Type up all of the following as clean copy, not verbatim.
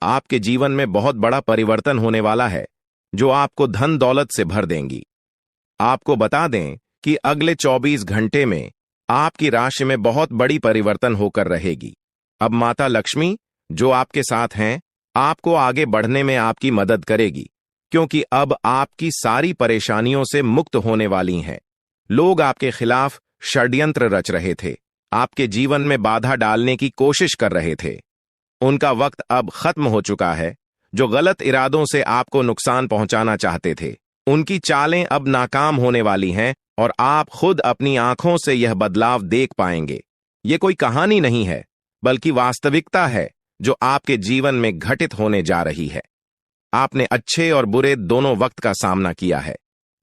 आपके जीवन में बहुत बड़ा परिवर्तन होने वाला है, जो आपको धन दौलत से भर देंगी। आपको बता दें कि अगले 24 घंटे में आपकी राशि में बहुत बड़ी परिवर्तन होकर रहेगी। अब माता लक्ष्मी, जो आपके साथ हैं, आपको आगे बढ़ने में आपकी मदद करेगी, क्योंकि अब आपकी सारी परेशानियों से मुक्त होने वाली हैं। लोग आपके खिलाफ षड्यंत्र रच रहे थे, आपके जीवन में बाधा डालने की कोशिश कर रहे थे। उनका वक्त अब खत्म हो चुका है। जो गलत इरादों से आपको नुकसान पहुंचाना चाहते थे, उनकी चालें अब नाकाम होने वाली हैं और आप खुद अपनी आंखों से यह बदलाव देख पाएंगे। ये कोई कहानी नहीं है, बल्कि वास्तविकता है जो आपके जीवन में घटित होने जा रही है। आपने अच्छे और बुरे दोनों वक्त का सामना किया है।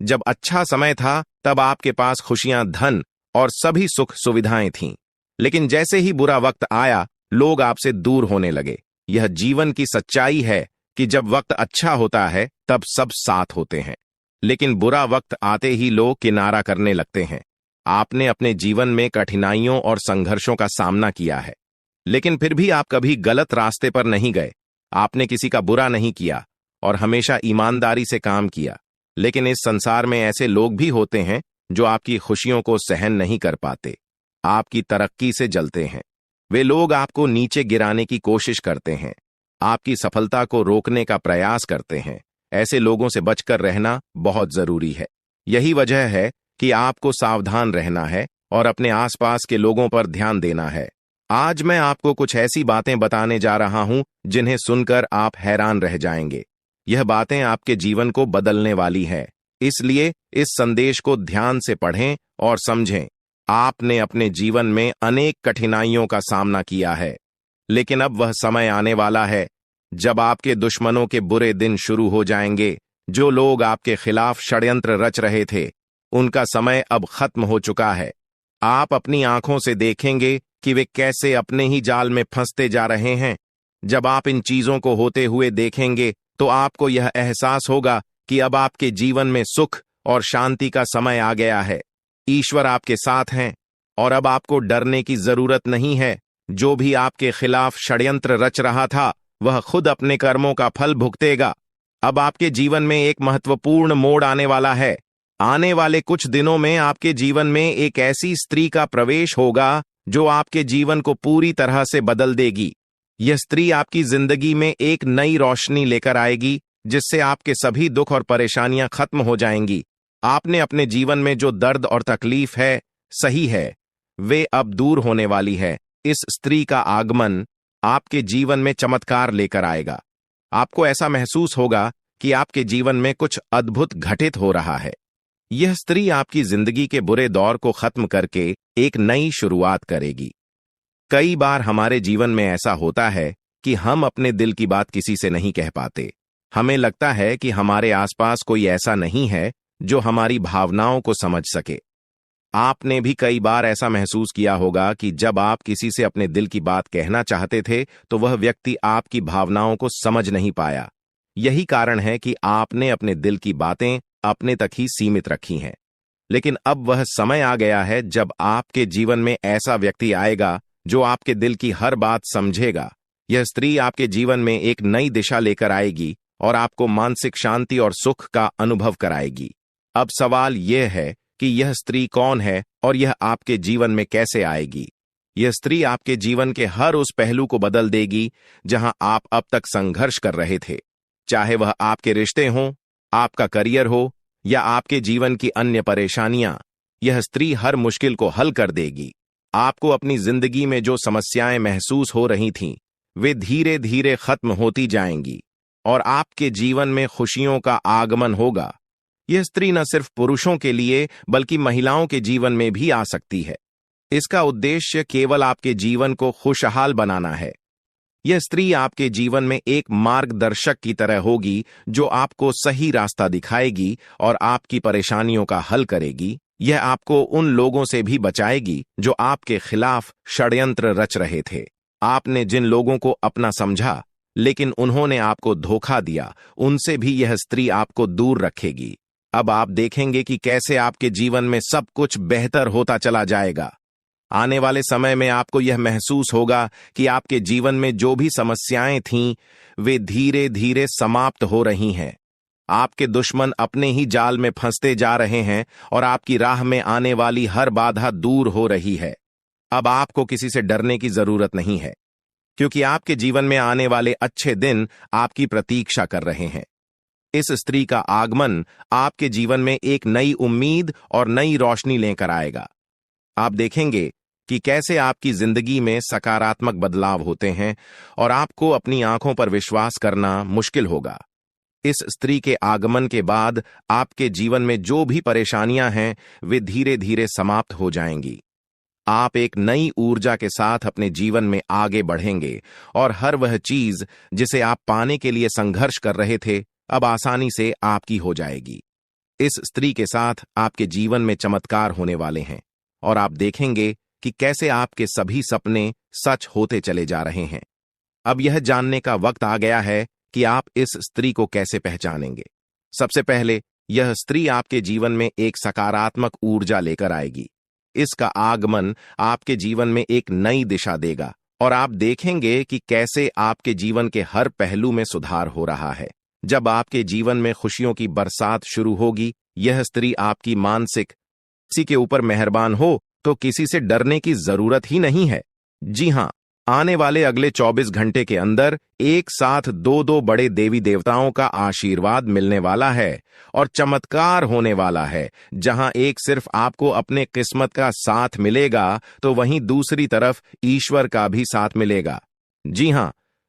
जब अच्छा समय था, तब आपके पास खुशियां, धन और सभी सुख सुविधाएं थीं। लेकिन जैसे ही बुरा वक्त आया, लोग आपसे दूर होने लगे। यह जीवन की सच्चाई है कि जब वक्त अच्छा होता है, तब सब साथ होते हैं, लेकिन बुरा वक्त आते ही लोग किनारा करने लगते हैं। आपने अपने जीवन में कठिनाइयों और संघर्षों का सामना किया है, लेकिन फिर भी आप कभी गलत रास्ते पर नहीं गए। आपने किसी का बुरा नहीं किया और हमेशा ईमानदारी से काम किया। लेकिन इस संसार में ऐसे लोग भी होते हैं जो आपकी खुशियों को सहन नहीं कर पाते, आपकी तरक्की से जलते हैं। वे लोग आपको नीचे गिराने की कोशिश करते हैं, आपकी सफलता को रोकने का प्रयास करते हैं। ऐसे लोगों से बचकर रहना बहुत जरूरी है। यही वजह है कि आपको सावधान रहना है और अपने आसपास के लोगों पर ध्यान देना है। आज मैं आपको कुछ ऐसी बातें बताने जा रहा हूं जिन्हें सुनकर आप हैरान रह जाएंगे। यह बातें आपके जीवन को बदलने वाली है, इसलिए इस संदेश को ध्यान से पढ़ें और समझें। आपने अपने जीवन में अनेक कठिनाइयों का सामना किया है, लेकिन अब वह समय आने वाला है जब आपके दुश्मनों के बुरे दिन शुरू हो जाएंगे। जो लोग आपके खिलाफ षड्यंत्र रच रहे थे, उनका समय अब खत्म हो चुका है। आप अपनी आंखों से देखेंगे कि वे कैसे अपने ही जाल में फंसते जा रहे हैं। जब आप इन चीजों को होते हुए देखेंगे, तो आपको यह एहसास होगा कि अब आपके जीवन में सुख और शांति का समय आ गया है। ईश्वर आपके साथ हैं और अब आपको डरने की जरूरत नहीं है। जो भी आपके खिलाफ षड्यंत्र रच रहा था, वह खुद अपने कर्मों का फल भुगतेगा। अब आपके जीवन में एक महत्वपूर्ण मोड़ आने वाला है। आने वाले कुछ दिनों में आपके जीवन में एक ऐसी स्त्री का प्रवेश होगा जो आपके जीवन को पूरी तरह से बदल देगी। यह स्त्री आपकी जिंदगी में एक नई रोशनी लेकर आएगी, जिससे आपके सभी दुख और परेशानियां खत्म हो जाएंगी। आपने अपने जीवन में जो दर्द और तकलीफ है, सही है, वे अब दूर होने वाली है। इस स्त्री का आगमन आपके जीवन में चमत्कार लेकर आएगा। आपको ऐसा महसूस होगा कि आपके जीवन में कुछ अद्भुत घटित हो रहा है। यह स्त्री आपकी जिंदगी के बुरे दौर को खत्म करके एक नई शुरुआत करेगी। कई बार हमारे जीवन में ऐसा होता है कि हम अपने दिल की बात किसी से नहीं कह पाते। हमें लगता है कि हमारे आसपास कोई ऐसा नहीं है जो हमारी भावनाओं को समझ सके। आपने भी कई बार ऐसा महसूस किया होगा कि जब आप किसी से अपने दिल की बात कहना चाहते थे, तो वह व्यक्ति आपकी भावनाओं को समझ नहीं पाया। यही कारण है कि आपने अपने दिल की बातें अपने तक ही सीमित रखी हैं। लेकिन अब वह समय आ गया है जब आपके जीवन में ऐसा व्यक्ति आएगा जो आपके दिल की हर बात समझेगा। यह स्त्री आपके जीवन में एक नई दिशा लेकर आएगी और आपको मानसिक शांति और सुख का अनुभव कराएगी। अब सवाल यह है कि यह स्त्री कौन है और यह आपके जीवन में कैसे आएगी। यह स्त्री आपके जीवन के हर उस पहलू को बदल देगी जहां आप अब तक संघर्ष कर रहे थे, चाहे वह आपके रिश्ते हों, आपका करियर हो या आपके जीवन की अन्य परेशानियां। यह स्त्री हर मुश्किल को हल कर देगी। आपको अपनी जिंदगी में जो समस्याएं महसूस हो रही थीं, वे धीरे धीरे खत्म होती जाएंगी और आपके जीवन में खुशियों का आगमन होगा। यह स्त्री न सिर्फ पुरुषों के लिए बल्कि महिलाओं के जीवन में भी आ सकती है। इसका उद्देश्य केवल आपके जीवन को खुशहाल बनाना है। यह स्त्री आपके जीवन में एक मार्गदर्शक की तरह होगी जो आपको सही रास्ता दिखाएगी और आपकी परेशानियों का हल करेगी। यह आपको उन लोगों से भी बचाएगी जो आपके खिलाफ षड्यंत्र रच रहे थे। आपने जिन लोगों को अपना समझा लेकिन उन्होंने आपको धोखा दिया, उनसे भी यह स्त्री आपको दूर रखेगी। अब आप देखेंगे कि कैसे आपके जीवन में सब कुछ बेहतर होता चला जाएगा। आने वाले समय में आपको यह महसूस होगा कि आपके जीवन में जो भी समस्याएं थीं, वे धीरे धीरे समाप्त हो रही हैं। आपके दुश्मन अपने ही जाल में फंसते जा रहे हैं और आपकी राह में आने वाली हर बाधा दूर हो रही है। अब आपको किसी से डरने की जरूरत नहीं है, क्योंकि आपके जीवन में आने वाले अच्छे दिन आपकी प्रतीक्षा कर रहे हैं। इस स्त्री का आगमन आपके जीवन में एक नई उम्मीद और नई रोशनी लेकर आएगा। आप देखेंगे कि कैसे आपकी जिंदगी में सकारात्मक बदलाव होते हैं और आपको अपनी आंखों पर विश्वास करना मुश्किल होगा। इस स्त्री के आगमन के बाद आपके जीवन में जो भी परेशानियां हैं, वे धीरे धीरे समाप्त हो जाएंगी। आप एक नई ऊर्जा के साथ अपने जीवन में आगे बढ़ेंगे और हर वह चीज जिसे आप पाने के लिए संघर्ष कर रहे थे, अब आसानी से आपकी हो जाएगी। इस स्त्री के साथ आपके जीवन में चमत्कार होने वाले हैं और आप देखेंगे कि कैसे आपके सभी सपने सच होते चले जा रहे हैं। अब यह जानने का वक्त आ गया है कि आप इस स्त्री को कैसे पहचानेंगे। सबसे पहले, यह स्त्री आपके जीवन में एक सकारात्मक ऊर्जा लेकर आएगी। इसका आगमन आपके जीवन में एक नई दिशा देगा और आप देखेंगे कि कैसे आपके जीवन के हर पहलू में सुधार हो रहा है। जब आपके जीवन में खुशियों की बरसात शुरू होगी, यह स्त्री आपकी मानसिक किसी के ऊपर मेहरबान हो तो किसी से डरने की जरूरत ही नहीं है। जी हां, आने वाले अगले 24 घंटे के अंदर एक साथ दो बड़े देवी देवताओं का आशीर्वाद मिलने वाला है और चमत्कार होने वाला है। जहां एक सिर्फ आपको अपने किस्मत का साथ मिलेगा, तो वहीं दूसरी तरफ ईश्वर का भी साथ मिलेगा। जी हां,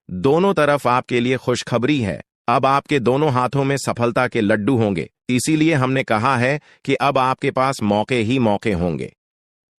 दोनों तरफ आपके लिए खुशखबरी है। अब आपके दोनों हाथों में सफलता के लड्डू होंगे। इसीलिए हमने कहा है कि अब आपके पास मौके ही मौके होंगे।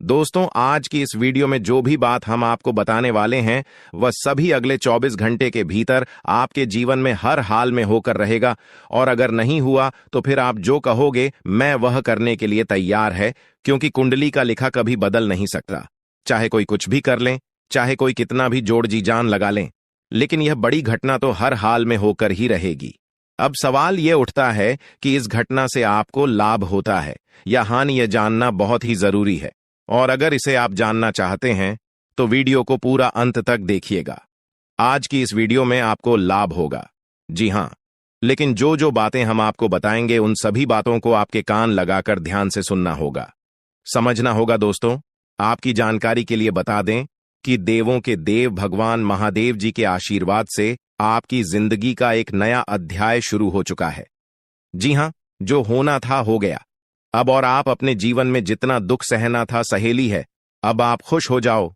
दोस्तों, आज की इस वीडियो में जो भी बात हम आपको बताने वाले हैं, वह सभी अगले 24 घंटे के भीतर आपके जीवन में हर हाल में होकर रहेगा। और अगर नहीं हुआ तो फिर आप जो कहोगे, मैं वह करने के लिए तैयार है, क्योंकि कुंडली का लिखा कभी बदल नहीं सकता। चाहे कोई कुछ भी कर लें, चाहे कोई कितना भी जोड़ जी जान लगा लें, लेकिन यह बड़ी घटना तो हर हाल में होकर ही रहेगी। अब सवाल यह उठता है कि इस घटना से आपको लाभ होता है या हानि, यह जानना बहुत ही जरूरी है। और अगर इसे आप जानना चाहते हैं तो वीडियो को पूरा अंत तक देखिएगा। आज की इस वीडियो में आपको लाभ होगा। जी हां, लेकिन जो जो बातें हम आपको बताएंगे, उन सभी बातों को आपके कान लगाकर ध्यान से सुनना होगा, समझना होगा। दोस्तों, आपकी जानकारी के लिए बता दें कि देवों के देव भगवान महादेव जी के आशीर्वाद से आपकी जिंदगी का एक नया अध्याय शुरू हो चुका है। जी हां, जो होना था हो गया अब, और आप अपने जीवन में जितना दुख सहना था सहेली है। अब आप खुश हो जाओ।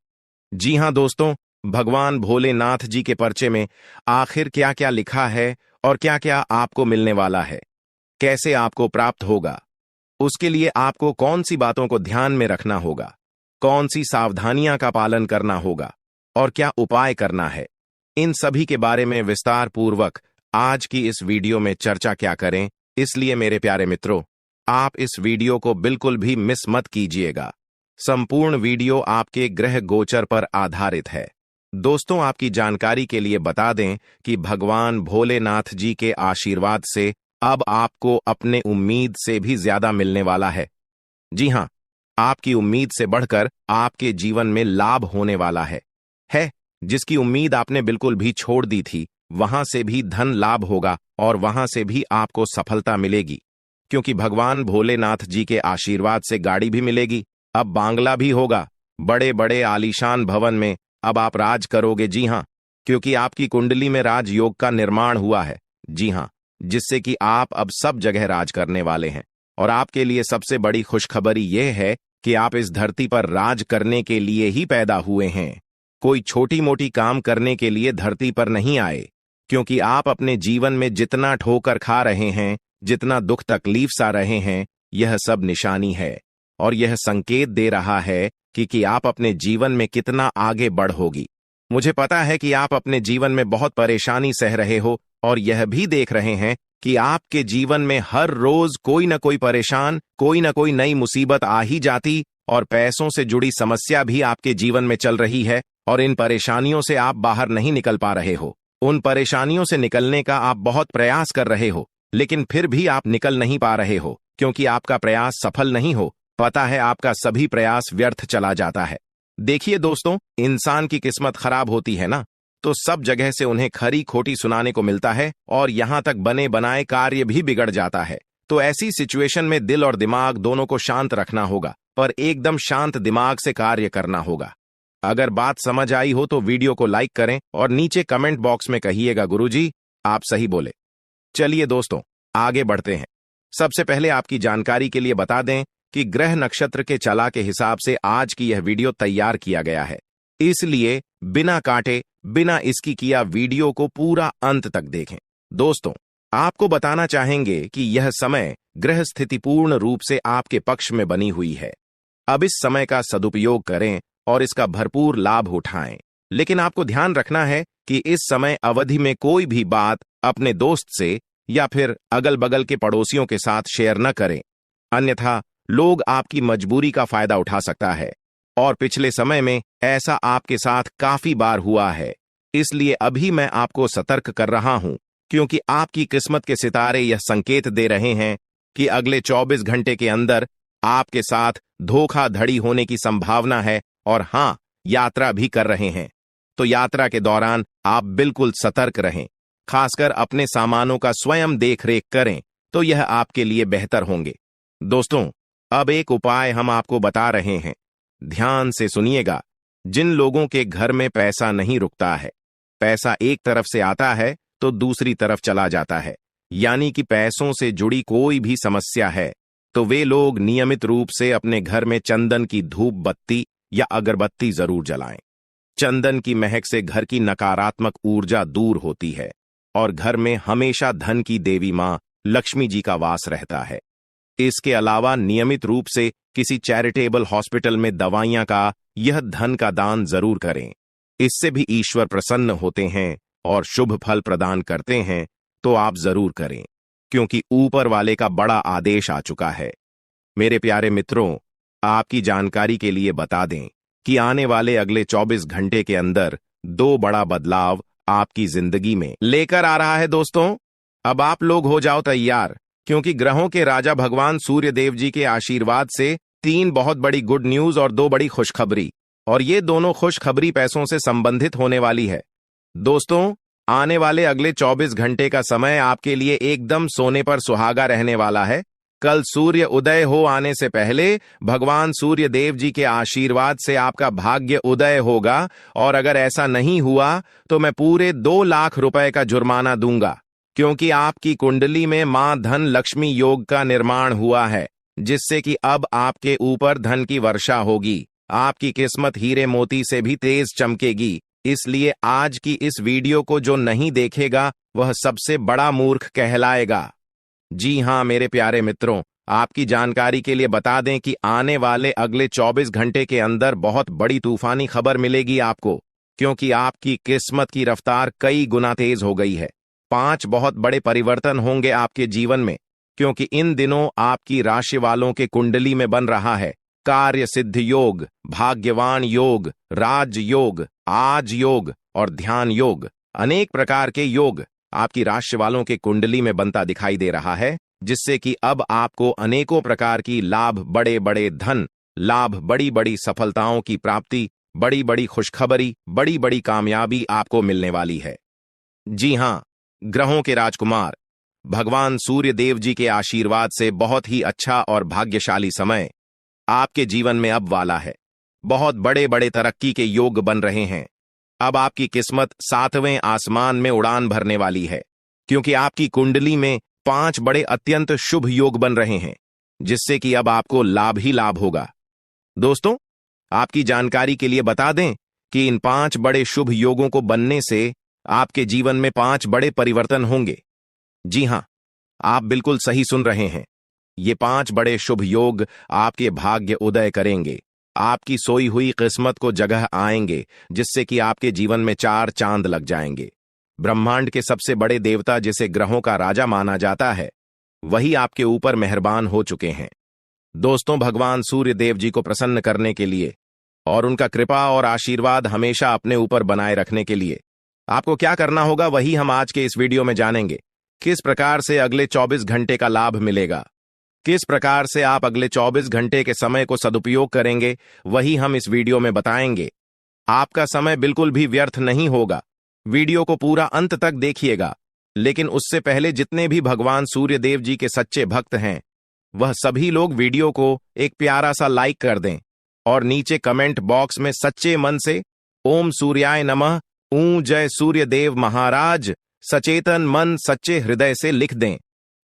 जी हां दोस्तों, भगवान भोलेनाथ जी के पर्चे में आखिर क्या क्या लिखा है और क्या क्या आपको मिलने वाला है, कैसे आपको प्राप्त होगा, उसके लिए आपको कौन सी बातों को ध्यान में रखना होगा, कौन सी सावधानियां का पालन करना होगा और क्या उपाय करना है, इन सभी के बारे में विस्तार पूर्वक आज की इस वीडियो में चर्चा क्या करें। इसलिए मेरे प्यारे मित्रों, आप इस वीडियो को बिल्कुल भी मिस मत कीजिएगा। संपूर्ण वीडियो आपके ग्रह गोचर पर आधारित है। दोस्तों, आपकी जानकारी के लिए बता दें कि भगवान भोलेनाथ जी के आशीर्वाद से अब आपको अपने उम्मीद से भी ज्यादा मिलने वाला है। जी हां, आपकी उम्मीद से बढ़कर आपके जीवन में लाभ होने वाला है। जिसकी उम्मीद आपने बिल्कुल भी छोड़ दी थी, वहां से भी धन लाभ होगा और वहां से भी आपको सफलता मिलेगी, क्योंकि भगवान भोलेनाथ जी के आशीर्वाद से गाड़ी भी मिलेगी। अब बांग्ला भी होगा। बड़े बड़े आलीशान भवन में अब आप राज करोगे। जी हां, क्योंकि आपकी कुंडली में राजयोग का निर्माण हुआ है। जी हां, जिससे कि आप अब सब जगह राज करने वाले हैं। और आपके लिए सबसे बड़ी खुशखबरी यह है कि आप इस धरती पर राज करने के लिए ही पैदा हुए हैं। कोई छोटी मोटी काम करने के लिए धरती पर नहीं आए, क्योंकि आप अपने जीवन में जितना ठोकर खा रहे हैं, जितना दुख तकलीफ सा रहे हैं, यह सब निशानी है और यह संकेत दे रहा है कि आप अपने जीवन में कितना आगे बढ़ोगी। मुझे पता है कि आप अपने जीवन में बहुत परेशानी सह रहे हो और यह भी देख रहे हैं कि आपके जीवन में हर रोज कोई न कोई परेशान, कोई न कोई नई मुसीबत आ ही जाती और पैसों से जुड़ी समस्या भी आपके जीवन में चल रही है और इन परेशानियों से आप बाहर नहीं निकल पा रहे हो। उन परेशानियों से निकलने का आप बहुत प्रयास कर रहे हो, लेकिन फिर भी आप निकल नहीं पा रहे हो, क्योंकि आपका प्रयास सफल नहीं हो। पता है, आपका सभी प्रयास व्यर्थ चला जाता है। देखिए दोस्तों, इंसान की किस्मत खराब होती है ना, तो सब जगह से उन्हें खरी खोटी सुनाने को मिलता है और यहां तक बने बनाए कार्य भी बिगड़ जाता है। तो ऐसी सिचुएशन में दिल और दिमाग दोनों को शांत रखना होगा, पर एकदम शांत दिमाग से कार्य करना होगा। अगर बात समझ आई हो तो वीडियो को लाइक करें और नीचे कमेंट बॉक्स में कहिएगा गुरुजी आप सही बोले। चलिए दोस्तों, आगे बढ़ते हैं। सबसे पहले आपकी जानकारी के लिए बता दें कि ग्रह नक्षत्र के चला के हिसाब से आज की यह वीडियो तैयार किया गया है, इसलिए बिना काटे बिना इसकी किया वीडियो को पूरा अंत तक देखें। दोस्तों, आपको बताना चाहेंगे कि यह समय ग्रह स्थिति पूर्ण रूप से आपके पक्ष में बनी हुई है। अब इस समय का सदुपयोग करें और इसका भरपूर लाभ उठाएं। लेकिन आपको ध्यान रखना है कि इस समय अवधि में कोई भी बात अपने दोस्त से या फिर अगल बगल के पड़ोसियों के साथ शेयर न करें, अन्यथा लोग आपकी मजबूरी का फायदा उठा सकता है। और पिछले समय में ऐसा आपके साथ काफी बार हुआ है, इसलिए अभी मैं आपको सतर्क कर रहा हूं, क्योंकि आपकी किस्मत के सितारे यह संकेत दे रहे हैं कि अगले 24 घंटे के अंदर आपके साथ धोखाधड़ी होने की संभावना है। और हां, यात्रा भी कर रहे हैं, तो यात्रा के दौरान आप बिल्कुल सतर्क रहें। खासकर अपने सामानों का स्वयं देखरेख करें, तो यह आपके लिए बेहतर होंगे। दोस्तों, अब एक उपाय हम आपको बता रहे हैं, ध्यान से सुनिएगा। जिन लोगों के घर में पैसा नहीं रुकता है, पैसा एक तरफ से आता है तो दूसरी तरफ चला जाता है, यानी कि पैसों से जुड़ी कोई भी समस्या है, तो वे लोग नियमित रूप से अपने घर में चंदन की धूप बत्ती या अगरबत्ती जरूर जलाएं। चंदन की महक से घर की नकारात्मक ऊर्जा दूर होती है और घर में हमेशा धन की देवी मां लक्ष्मी जी का वास रहता है। इसके अलावा नियमित रूप से किसी चैरिटेबल हॉस्पिटल में दवाइयां का यह धन का दान जरूर करें। इससे भी ईश्वर प्रसन्न होते हैं और शुभ फल प्रदान करते हैं, तो आप जरूर करें, क्योंकि ऊपर वाले का बड़ा आदेश आ चुका है। मेरे प्यारे मित्रों, आपकी जानकारी के लिए बता दें कि आने वाले अगले 24 घंटे के अंदर 2 बड़ा बदलाव आपकी जिंदगी में लेकर आ रहा है। दोस्तों, अब आप लोग हो जाओ तैयार, क्योंकि ग्रहों के राजा भगवान सूर्य देव जी के आशीर्वाद से 3 बहुत बड़ी गुड न्यूज और 2 बड़ी खुशखबरी, और ये दोनों खुशखबरी पैसों से संबंधित होने वाली है। दोस्तों, आने वाले अगले 24 घंटे का समय आपके लिए एकदम सोने पर सुहागा रहने वाला है। कल सूर्य उदय हो आने से पहले भगवान सूर्य देव जी के आशीर्वाद से आपका भाग्य उदय होगा, और अगर ऐसा नहीं हुआ तो मैं पूरे 2 लाख रुपए का जुर्माना दूंगा, क्योंकि आपकी कुंडली में मां धन लक्ष्मी योग का निर्माण हुआ है, जिससे कि अब आपके ऊपर धन की वर्षा होगी। आपकी किस्मत हीरे मोती से भी तेज चमकेगी। इसलिए आज की इस वीडियो को जो नहीं देखेगा वह सबसे बड़ा मूर्ख कहलाएगा। जी हां मेरे प्यारे मित्रों, आपकी जानकारी के लिए बता दें कि आने वाले अगले 24 घंटे के अंदर बहुत बड़ी तूफानी खबर मिलेगी आपको, क्योंकि आपकी किस्मत की रफ्तार कई गुना तेज हो गई है। 5 बहुत बड़े परिवर्तन होंगे आपके जीवन में, क्योंकि इन दिनों आपकी राशि वालों के कुंडली में बन रहा है कार्य सिद्ध योग, भाग्यवान योग, राज योग, आज योग और ध्यान योग। अनेक प्रकार के योग आपकी राशि वालों के कुंडली में बनता दिखाई दे रहा है, जिससे कि अब आपको अनेकों प्रकार की लाभ, बड़े बड़े धन लाभ, बड़ी बड़ी सफलताओं की प्राप्ति, बड़ी बड़ी खुशखबरी, बड़ी बड़ी कामयाबी आपको मिलने वाली है। जी हां, ग्रहों के राजकुमार भगवान सूर्य देव जी के आशीर्वाद से बहुत ही अच्छा और भाग्यशाली समय आपके जीवन में अब वाला है। बहुत बड़े बड़े तरक्की के योग बन रहे हैं। अब आपकी किस्मत 7वें आसमान में उड़ान भरने वाली है, क्योंकि आपकी कुंडली में 5 बड़े अत्यंत शुभ योग बन रहे हैं, जिससे कि अब आपको लाभ ही लाभ होगा। दोस्तों, आपकी जानकारी के लिए बता दें कि इन 5 बड़े शुभ योगों को बनने से आपके जीवन में 5 बड़े परिवर्तन होंगे। जी हां, आप बिल्कुल सही सुन रहे हैं। ये 5 बड़े शुभ योग आपके भाग्य उदय करेंगे, आपकी सोई हुई किस्मत को जगह आएंगे, जिससे कि आपके जीवन में 4 चांद लग जाएंगे। ब्रह्मांड के सबसे बड़े देवता, जिसे ग्रहों का राजा माना जाता है, वही आपके ऊपर मेहरबान हो चुके हैं। दोस्तों, भगवान सूर्य देव जी को प्रसन्न करने के लिए और उनका कृपा और आशीर्वाद हमेशा अपने ऊपर बनाए रखने के लिए आपको क्या करना होगा, वही हम आज के इस वीडियो में जानेंगे। किस प्रकार से अगले 24 घंटे का लाभ मिलेगा। किस प्रकार से आप अगले 24 घंटे के समय को सदुपयोग करेंगे, वही हम इस वीडियो में बताएंगे। आपका समय बिल्कुल भी व्यर्थ नहीं होगा। वीडियो को पूरा अंत तक देखिएगा। लेकिन उससे पहले जितने भी भगवान सूर्य देव जी के सच्चे भक्त हैं, वह सभी लोग वीडियो को एक प्यारा सा लाइक कर दें और नीचे कमेंट बॉक्स में सच्चे मन से ओम सूर्याय नमः, ऊं जय सूर्य देव महाराज, सचेतन मन सच्चे हृदय से लिख दें,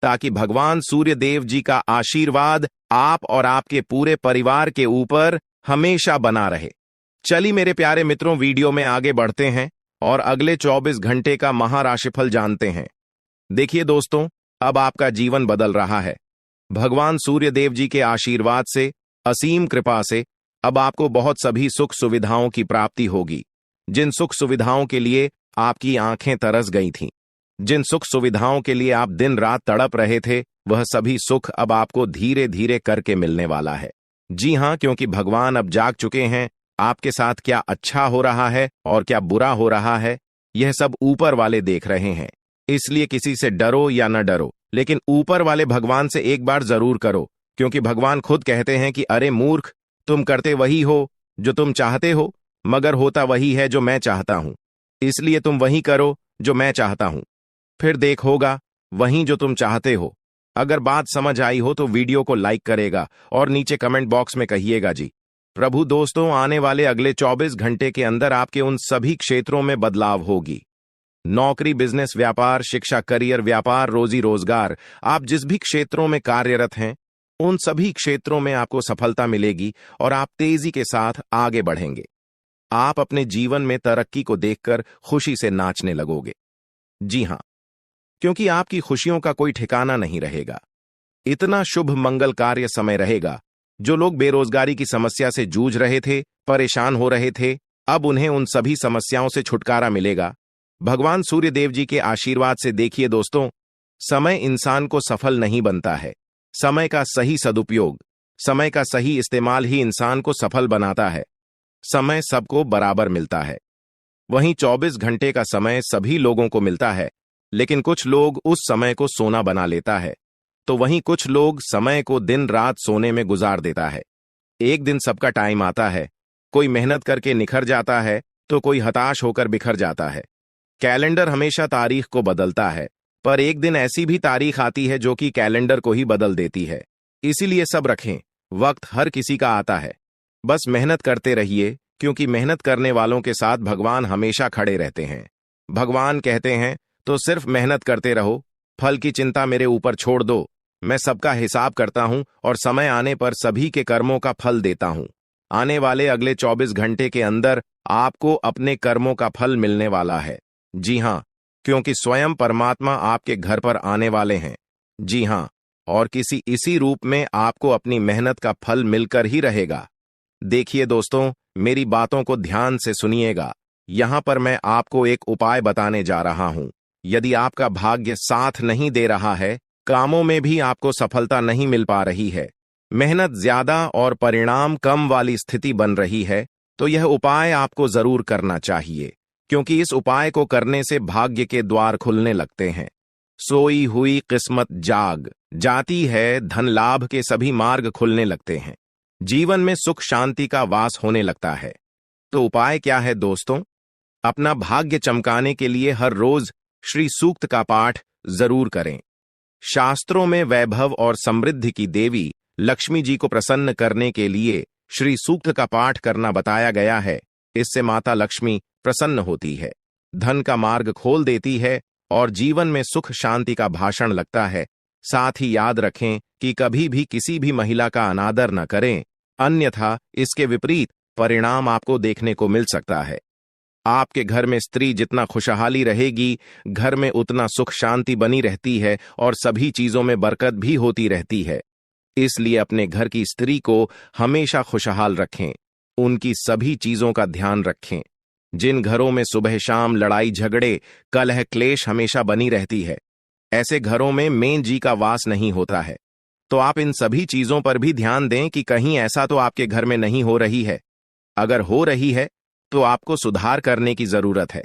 ताकि भगवान सूर्य देव जी का आशीर्वाद आप और आपके पूरे परिवार के ऊपर हमेशा बना रहे। चलिए मेरे प्यारे मित्रों, वीडियो में आगे बढ़ते हैं और अगले 24 घंटे का महाराशिफल जानते हैं। देखिए दोस्तों, अब आपका जीवन बदल रहा है। भगवान सूर्य देव जी के आशीर्वाद से, असीम कृपा से अब आपको बहुत सभी सुख सुविधाओं की प्राप्ति होगी। जिन सुख सुविधाओं के लिए आपकी आंखें तरस गई थीं, जिन सुख सुविधाओं के लिए आप दिन रात तड़प रहे थे, वह सभी सुख अब आपको धीरे धीरे करके मिलने वाला है। जी हां, क्योंकि भगवान अब जाग चुके हैं। आपके साथ क्या अच्छा हो रहा है और क्या बुरा हो रहा है, यह सब ऊपर वाले देख रहे हैं। इसलिए किसी से डरो या न डरो, लेकिन ऊपर वाले भगवान से एक बार जरूर करो, क्योंकि भगवान खुद कहते हैं कि अरे मूर्ख, तुम करते वही हो जो तुम चाहते हो, मगर होता वही है जो मैं चाहता हूं। इसलिए तुम वही करो जो मैं चाहता हूं, फिर देख होगा वही जो तुम चाहते हो। अगर बात समझ आई हो तो वीडियो को लाइक करेगा और नीचे कमेंट बॉक्स में कहिएगा जी। प्रभु दोस्तों, आने वाले अगले 24 घंटे के अंदर आपके उन सभी क्षेत्रों में बदलाव होगी। नौकरी, बिजनेस, व्यापार, शिक्षा, करियर, व्यापार, रोजी रोजगार, आप जिस भी क्षेत्रों में कार्यरत हैं, उन सभी क्षेत्रों में आपको सफलता मिलेगी और आप तेजी के साथ आगे बढ़ेंगे। आप अपने जीवन में तरक्की को देखकर खुशी से नाचने लगोगे। जी हां, क्योंकि आपकी खुशियों का कोई ठिकाना नहीं रहेगा। इतना शुभ मंगल कार्य समय रहेगा। जो लोग बेरोजगारी की समस्या से जूझ रहे थे, परेशान हो रहे थे, अब उन्हें उन सभी समस्याओं से छुटकारा मिलेगा भगवान सूर्य देव जी के आशीर्वाद से। देखिए दोस्तों, समय इंसान को सफल नहीं बनता है। समय का सही सदुपयोग, समय का सही इस्तेमाल ही इंसान को सफल बनाता है। समय सबको बराबर मिलता है। वहीं 24 घंटे का समय सभी लोगों को मिलता है, लेकिन कुछ लोग उस समय को सोना बना लेता है, तो वहीं कुछ लोग समय को दिन रात सोने में गुजार देता है। एक दिन सबका टाइम आता है, कोई मेहनत करके निखर जाता है तो कोई हताश होकर बिखर जाता है। कैलेंडर हमेशा तारीख को बदलता है, पर एक दिन ऐसी भी तारीख आती है जो कि कैलेंडर को ही बदल देती है। इसीलिए सब रखें, वक्त हर किसी का आता है। बस मेहनत करते रहिए, क्योंकि मेहनत करने वालों के साथ भगवान हमेशा खड़े रहते हैं। भगवान कहते हैं तो सिर्फ मेहनत करते रहो, फल की चिंता मेरे ऊपर छोड़ दो। मैं सबका हिसाब करता हूं और समय आने पर सभी के कर्मों का फल देता हूं। आने वाले अगले 24 घंटे के अंदर आपको अपने कर्मों का फल मिलने वाला है। जी हां, क्योंकि स्वयं परमात्मा आपके घर पर आने वाले हैं। जी हां, और किसी इसी रूप में आपको अपनी मेहनत का फल मिलकर ही रहेगा। देखिए दोस्तों, मेरी बातों को ध्यान से सुनिएगा। यहां पर मैं आपको एक उपाय बताने जा रहा हूं। यदि आपका भाग्य साथ नहीं दे रहा है, कामों में भी आपको सफलता नहीं मिल पा रही है, मेहनत ज्यादा और परिणाम कम वाली स्थिति बन रही है, तो यह उपाय आपको जरूर करना चाहिए, क्योंकि इस उपाय को करने से भाग्य के द्वार खुलने लगते हैं। सोई हुई किस्मत जाग जाती है, धन लाभ के सभी मार्ग खुलने लगते हैं, जीवन में सुख शांति का वास होने लगता है। तो उपाय क्या है दोस्तों? अपना भाग्य चमकाने के लिए हर रोज श्री सूक्त का पाठ जरूर करें। शास्त्रों में वैभव और समृद्धि की देवी लक्ष्मी जी को प्रसन्न करने के लिए श्री सूक्त का पाठ करना बताया गया है। इससे माता लक्ष्मी प्रसन्न होती है, धन का मार्ग खोल देती है और जीवन में सुख शांति का भाषण लगता है। साथ ही याद रखें कि कभी भी किसी भी महिला का अनादर न करें, अन्यथा इसके विपरीत परिणाम आपको देखने को मिल सकता है। आपके घर में स्त्री जितना खुशहाली रहेगी, घर में उतना सुख शांति बनी रहती है और सभी चीजों में बरकत भी होती रहती है। इसलिए अपने घर की स्त्री को हमेशा खुशहाल रखें, उनकी सभी चीजों का ध्यान रखें। जिन घरों में सुबह शाम लड़ाई झगड़े कलह क्लेश हमेशा बनी रहती है, ऐसे घरों में मेन जी का वास नहीं होता है। तो आप इन सभी चीजों पर भी ध्यान दें कि कहीं ऐसा तो आपके घर में नहीं हो रही है। अगर हो रही है तो आपको सुधार करने की जरूरत है,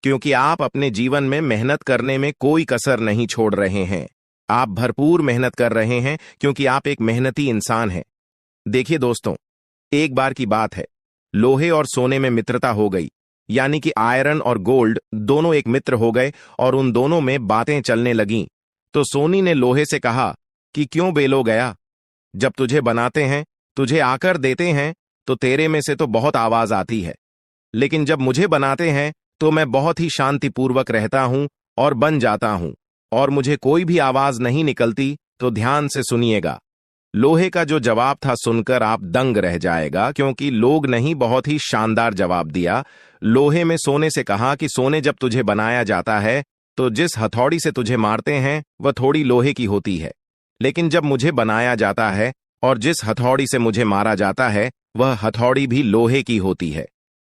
क्योंकि आप अपने जीवन में मेहनत करने में कोई कसर नहीं छोड़ रहे हैं। आप भरपूर मेहनत कर रहे हैं क्योंकि आप एक मेहनती इंसान हैं। देखिए दोस्तों, एक बार की बात है, लोहे और सोने में मित्रता हो गई, यानी कि आयरन और गोल्ड दोनों एक मित्र हो गए और उन दोनों में बातें चलने लगीं। तो सोनी ने लोहे से कहा कि क्यों बेलो गया, जब तुझे बनाते हैं, तुझे आकर देते हैं, तो तेरे में से तो बहुत आवाज आती है, लेकिन जब मुझे बनाते हैं तो मैं बहुत ही शांतिपूर्वक रहता हूं और बन जाता हूं, और मुझे कोई भी आवाज नहीं निकलती। तो ध्यान से सुनिएगा। लोहे का जो जवाब था सुनकर आप दंग रह जाएगा, क्योंकि लोग नहीं, बहुत ही शानदार जवाब दिया। लोहे में सोने से कहा कि सोने, जब तुझे बनाया जाता है तो जिस हथौड़ी से तुझे मारते हैं वह थोड़ी लोहे की होती है, लेकिन जब मुझे बनाया जाता है और जिस हथौड़ी से मुझे मारा जाता है वह हथौड़ी भी लोहे की होती है।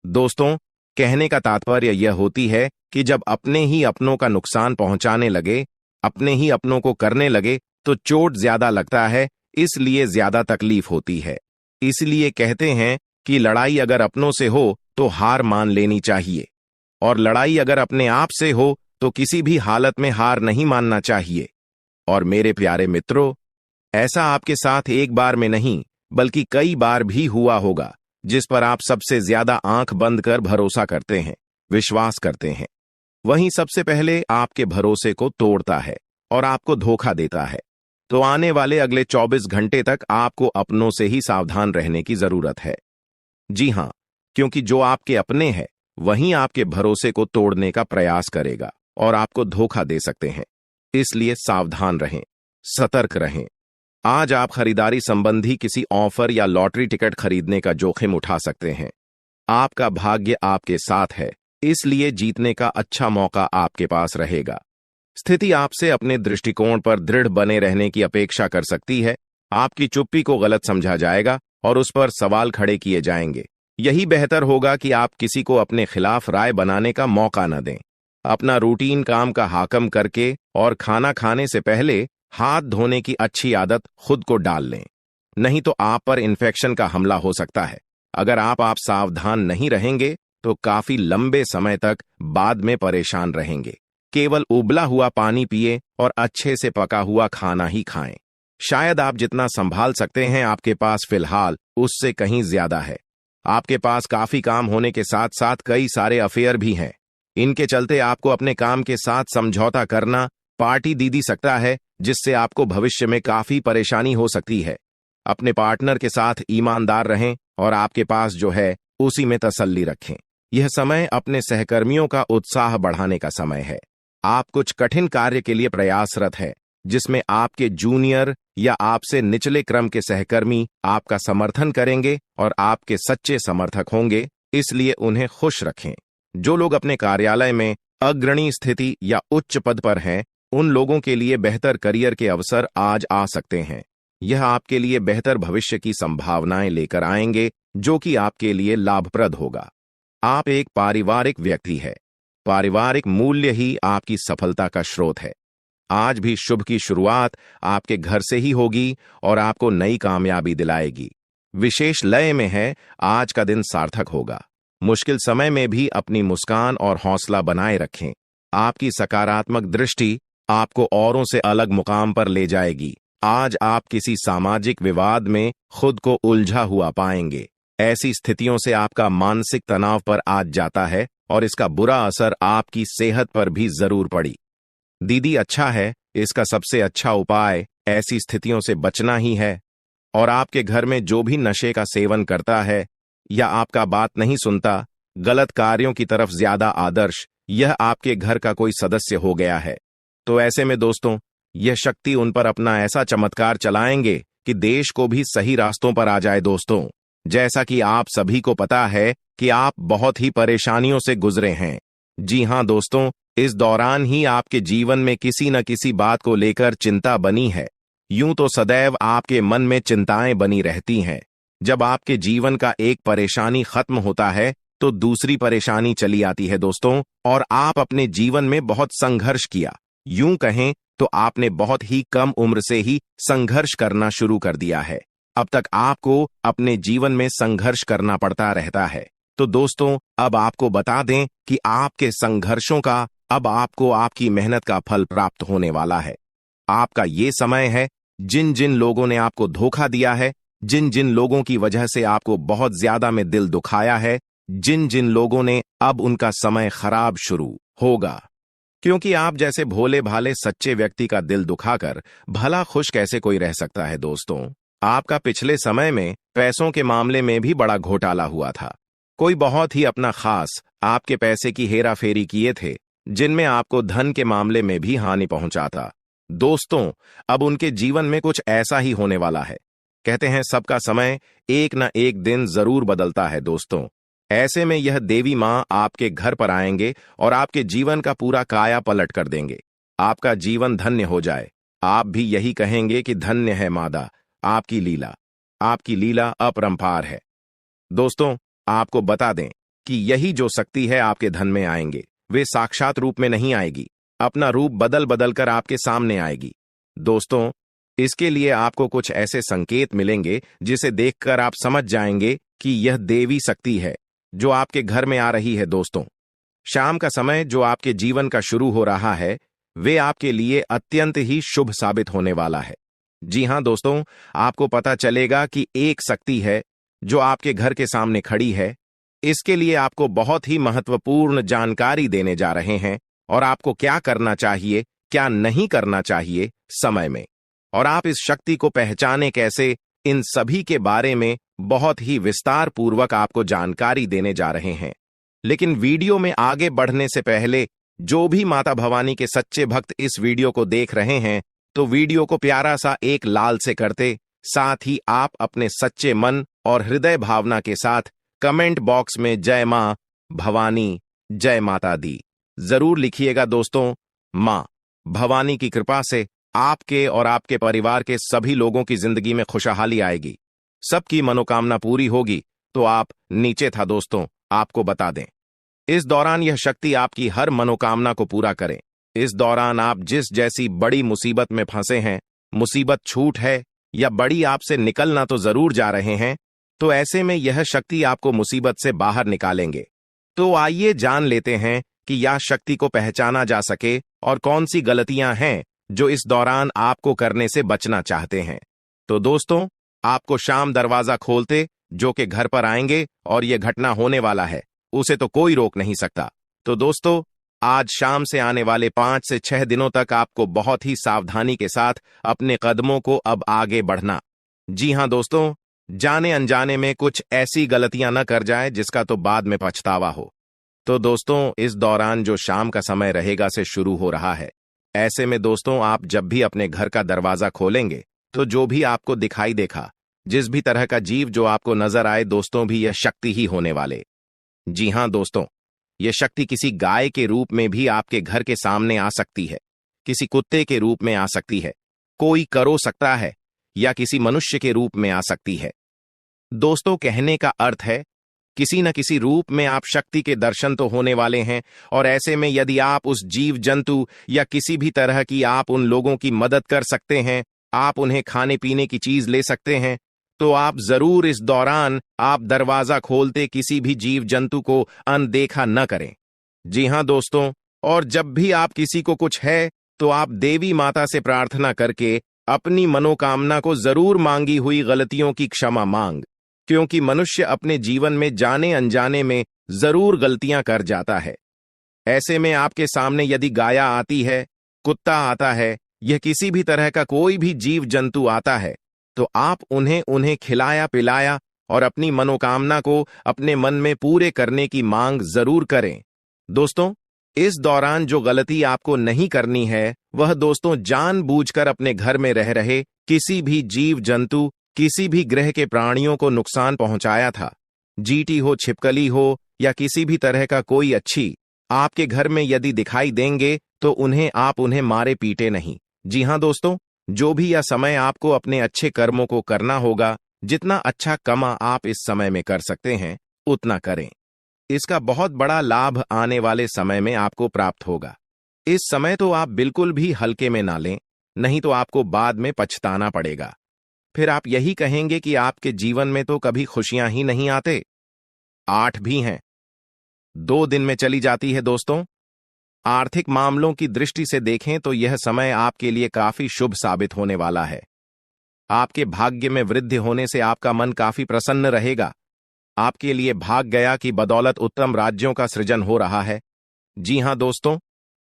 दोस्तों, कहने का तात्पर्य यह होती है कि जब अपने ही अपनों का नुकसान पहुंचाने लगे, अपने ही अपनों को करने लगे, तो चोट ज्यादा लगता है, इसलिए ज्यादा तकलीफ होती है। इसलिए कहते हैं कि लड़ाई अगर अपनों से हो तो हार मान लेनी चाहिए, और लड़ाई अगर अपने आप से हो तो किसी भी हालत में हार नहीं मानना चाहिए। और मेरे प्यारे मित्रों, ऐसा आपके साथ एक बार में नहीं बल्कि कई बार भी हुआ होगा, जिस पर आप सबसे ज्यादा आंख बंद कर भरोसा करते हैं, विश्वास करते हैं। वहीं सबसे पहले आपके भरोसे को तोड़ता है और आपको धोखा देता है। तो आने वाले अगले 24 घंटे तक आपको अपनों से ही सावधान रहने की जरूरत है। जी हां, क्योंकि जो आपके अपने हैं वहीं आपके भरोसे को तोड़ने का प्रयास करेगा और आपको धोखा दे सकते हैं। इसलिए सावधान रहें, सतर्क रहें। आज आप खरीदारी संबंधी किसी ऑफर या लॉटरी टिकट खरीदने का जोखिम उठा सकते हैं। आपका भाग्य आपके साथ है, इसलिए जीतने का अच्छा मौका आपके पास रहेगा। स्थिति आपसे अपने दृष्टिकोण पर दृढ़ बने रहने की अपेक्षा कर सकती है। आपकी चुप्पी को गलत समझा जाएगा और उस पर सवाल खड़े किए जाएंगे। यही बेहतर होगा कि आप किसी को अपने खिलाफ राय बनाने का मौका न दें। अपना रूटीन काम का हाकम करके और खाना खाने से पहले हाथ धोने की अच्छी आदत खुद को डाल लें, नहीं तो आप पर इन्फेक्शन का हमला हो सकता है। अगर आप सावधान नहीं रहेंगे तो काफी लंबे समय तक बाद में परेशान रहेंगे। केवल उबला हुआ पानी पिए और अच्छे से पका हुआ खाना ही खाएं। शायद आप जितना संभाल सकते हैं आपके पास फिलहाल उससे कहीं ज्यादा है। आपके पास काफी काम होने के साथ साथ कई सारे अफेयर भी हैं। इनके चलते आपको अपने काम के साथ समझौता करना पार्टी दीदी सकता है, जिससे आपको भविष्य में काफी परेशानी हो सकती है। अपने पार्टनर के साथ ईमानदार रहें और आपके पास जो है उसी में तसल्ली रखें। यह समय अपने सहकर्मियों का उत्साह बढ़ाने का समय है। आप कुछ कठिन कार्य के लिए प्रयासरत हैं, जिसमें आपके जूनियर या आपसे निचले क्रम के सहकर्मी आपका समर्थन करेंगे और आपके सच्चे समर्थक होंगे, इसलिए उन्हें खुश रखें। जो लोग अपने कार्यालय में अग्रणी स्थिति या उच्च पद पर हैं, उन लोगों के लिए बेहतर करियर के अवसर आज आ सकते हैं। यह आपके लिए बेहतर भविष्य की संभावनाएं लेकर आएंगे, जो कि आपके लिए लाभप्रद होगा। आप एक पारिवारिक व्यक्ति हैं। पारिवारिक मूल्य ही आपकी सफलता का स्रोत है। आज भी शुभ की शुरुआत आपके घर से ही होगी और आपको नई कामयाबी दिलाएगी। विशेष लय में है, आज का दिन सार्थक होगा। मुश्किल समय में भी अपनी मुस्कान और हौसला बनाए रखें। आपकी सकारात्मक दृष्टि आपको औरों से अलग मुकाम पर ले जाएगी। आज आप किसी सामाजिक विवाद में खुद को उलझा हुआ पाएंगे। ऐसी स्थितियों से आपका मानसिक तनाव पर आज जाता है और इसका बुरा असर आपकी सेहत पर भी जरूर पड़ी। दीदी, अच्छा है, इसका सबसे अच्छा उपाय ऐसी स्थितियों से बचना ही है। और आपके घर में जो भी नशे का सेवन करता है या आपका बात नहीं सुनता, गलत कार्यों की तरफ ज्यादा आदर्श, यह आपके घर का कोई सदस्य हो गया है। तो ऐसे में दोस्तों, यह शक्ति उन पर अपना ऐसा चमत्कार चलाएंगे कि देश को भी सही रास्तों पर आ जाए। दोस्तों, जैसा कि आप सभी को पता है कि आप बहुत ही परेशानियों से गुजरे हैं। जी हां दोस्तों, इस दौरान ही आपके जीवन में किसी न किसी बात को लेकर चिंता बनी है। यूं तो सदैव आपके मन में चिंताएं बनी रहती हैं। जब आपके जीवन का एक परेशानी खत्म होता है तो दूसरी परेशानी चली आती है दोस्तों, और आप अपने जीवन में बहुत संघर्ष किया। यूं कहें तो आपने बहुत ही कम उम्र से ही संघर्ष करना शुरू कर दिया है। अब तक आपको अपने जीवन में संघर्ष करना पड़ता रहता है। तो दोस्तों, अब आपको बता दें कि आपके संघर्षों का अब आपको आपकी मेहनत का फल प्राप्त होने वाला है। आपका ये समय है। जिन जिन लोगों ने आपको धोखा दिया है, जिन जिन लोगों की वजह से आपको बहुत ज्यादा में दिल दुखाया है, जिन जिन लोगों ने, अब उनका समय खराब शुरू होगा। क्योंकि आप जैसे भोले भाले सच्चे व्यक्ति का दिल दुखाकर भला खुश कैसे कोई रह सकता है दोस्तों। आपका पिछले समय में पैसों के मामले में भी बड़ा घोटाला हुआ था। कोई बहुत ही अपना खास आपके पैसे की हेरा फेरी किए थे, जिनमें आपको धन के मामले में भी हानि पहुंचा था। दोस्तों, अब उनके जीवन में कुछ ऐसा ही होने वाला है। कहते हैं सबका समय एक न एक दिन जरूर बदलता है दोस्तों। ऐसे में यह देवी मां आपके घर पर आएंगे और आपके जीवन का पूरा काया पलट कर देंगे। आपका जीवन धन्य हो जाए। आप भी यही कहेंगे कि धन्य है मादा, आपकी लीला अपरंपार है। दोस्तों, आपको बता दें कि यही जो शक्ति है आपके धन में आएंगे, वे साक्षात रूप में नहीं आएगी, अपना रूप बदल बदल कर आपके सामने आएगी। दोस्तों, इसके लिए आपको कुछ ऐसे संकेत मिलेंगे जिसे देखकर आप समझ जाएंगे कि यह देवी शक्ति है जो आपके घर में आ रही है। दोस्तों, शाम का समय जो आपके जीवन का शुरू हो रहा है, वे आपके लिए अत्यंत ही शुभ साबित होने वाला है। जी हां दोस्तों, आपको पता चलेगा कि एक शक्ति है जो आपके घर के सामने खड़ी है। इसके लिए आपको बहुत ही महत्वपूर्ण जानकारी देने जा रहे हैं और आपको क्या करना चाहिए, क्या नहीं करना चाहिए समय में, और आप इस शक्ति को पहचाने कैसे, इन सभी के बारे में बहुत ही विस्तार पूर्वक आपको जानकारी देने जा रहे हैं। लेकिन वीडियो में आगे बढ़ने से पहले जो भी माता भवानी के सच्चे भक्त इस वीडियो को देख रहे हैं, तो वीडियो को प्यारा सा एक लाल से करते, साथ ही आप अपने सच्चे मन और हृदय भावना के साथ कमेंट बॉक्स में जय मां भवानी, जय माता दी जरूर लिखिएगा। दोस्तों, मां भवानी की कृपा से आपके और आपके परिवार के सभी लोगों की जिंदगी में खुशहाली आएगी, सबकी मनोकामना पूरी होगी। तो आप नीचे था दोस्तों, आपको बता दें, इस दौरान यह शक्ति आपकी हर मनोकामना को पूरा करें। इस दौरान आप जिस जैसी बड़ी मुसीबत में फंसे हैं, मुसीबत छूट है या बड़ी आपसे निकलना तो जरूर जा रहे हैं, तो ऐसे में यह शक्ति आपको मुसीबत से बाहर निकालेंगे। तो आइए जान लेते हैं कि यह शक्ति को पहचाना जा सके और कौन सी गलतियां हैं जो इस दौरान आपको करने से बचना चाहते हैं। तो दोस्तों, आपको शाम दरवाजा खोलते जो कि घर पर आएंगे और यह घटना होने वाला है, उसे तो कोई रोक नहीं सकता। तो दोस्तों, आज शाम से आने वाले 5 से 6 दिनों तक आपको बहुत ही सावधानी के साथ अपने कदमों को अब आगे बढ़ना। जी हां दोस्तों, जाने अनजाने में कुछ ऐसी गलतियां न कर जाए जिसका तो बाद में पछतावा हो। तो दोस्तों, इस दौरान जो शाम का समय रहेगा से शुरू हो रहा है। ऐसे में दोस्तों, आप जब भी अपने घर का दरवाजा खोलेंगे, तो जो भी आपको दिखाई देखा, जिस भी तरह का जीव जो आपको नजर आए दोस्तों, भी यह शक्ति ही होने वाले। जी हां दोस्तों, यह शक्ति किसी गाय के रूप में भी आपके घर के सामने आ सकती है, किसी कुत्ते के रूप में आ सकती है, कोई करो सकता है, या किसी मनुष्य के रूप में आ सकती है। दोस्तों, कहने का अर्थ है किसी न किसी रूप में आप शक्ति के दर्शन तो होने वाले हैं। और ऐसे में यदि आप उस जीव जंतु या किसी भी तरह की आप उन लोगों की मदद कर सकते हैं, आप उन्हें खाने पीने की चीज ले सकते हैं, तो आप जरूर इस दौरान आप दरवाजा खोलते किसी भी जीव जंतु को अनदेखा न करें। जी हां दोस्तों, और जब भी आप किसी को कुछ है, तो आप देवी माता से प्रार्थना करके अपनी मनोकामना को जरूर मांगी हुई गलतियों की क्षमा मांग, क्योंकि मनुष्य अपने जीवन में जाने अनजाने में जरूर गलतियां कर जाता है। ऐसे में आपके सामने यदि गाया आती है, कुत्ता आता है, यह किसी भी तरह का कोई भी जीव जंतु आता है, तो आप उन्हें खिलाया पिलाया और अपनी मनोकामना को अपने मन में पूरे करने की मांग जरूर करें। दोस्तों, इस दौरान जो गलती आपको नहीं करनी है, वह दोस्तों जानबूझकर अपने घर में रह रहे किसी भी जीव जंतु, किसी भी ग्रह के प्राणियों को नुकसान पहुंचाया था। जीटी हो, छिपकली हो, या किसी भी तरह का कोई अच्छी आपके घर में यदि दिखाई देंगे, तो उन्हें मारे पीटे नहीं। जी हां दोस्तों, जो भी यह समय आपको अपने अच्छे कर्मों को करना होगा, जितना अच्छा कमा आप इस समय में कर सकते हैं, उतना करें। इसका बहुत बड़ा लाभ आने वाले समय में आपको प्राप्त होगा। इस समय तो आप बिल्कुल भी हल्के में ना लें, नहीं तो आपको बाद में पछताना पड़ेगा। फिर आप यही कहेंगे कि आपके जीवन में तो कभी खुशियां ही नहीं आते। 8 भी हैं, 2 दिन में चली जाती है दोस्तों। आर्थिक मामलों की दृष्टि से देखें तो यह समय आपके लिए काफी शुभ साबित होने वाला है। आपके भाग्य में वृद्धि होने से आपका मन काफी प्रसन्न रहेगा। आपके लिए भाग गया की बदौलत उत्तम राज्यों का सृजन हो रहा है। जी हां दोस्तों,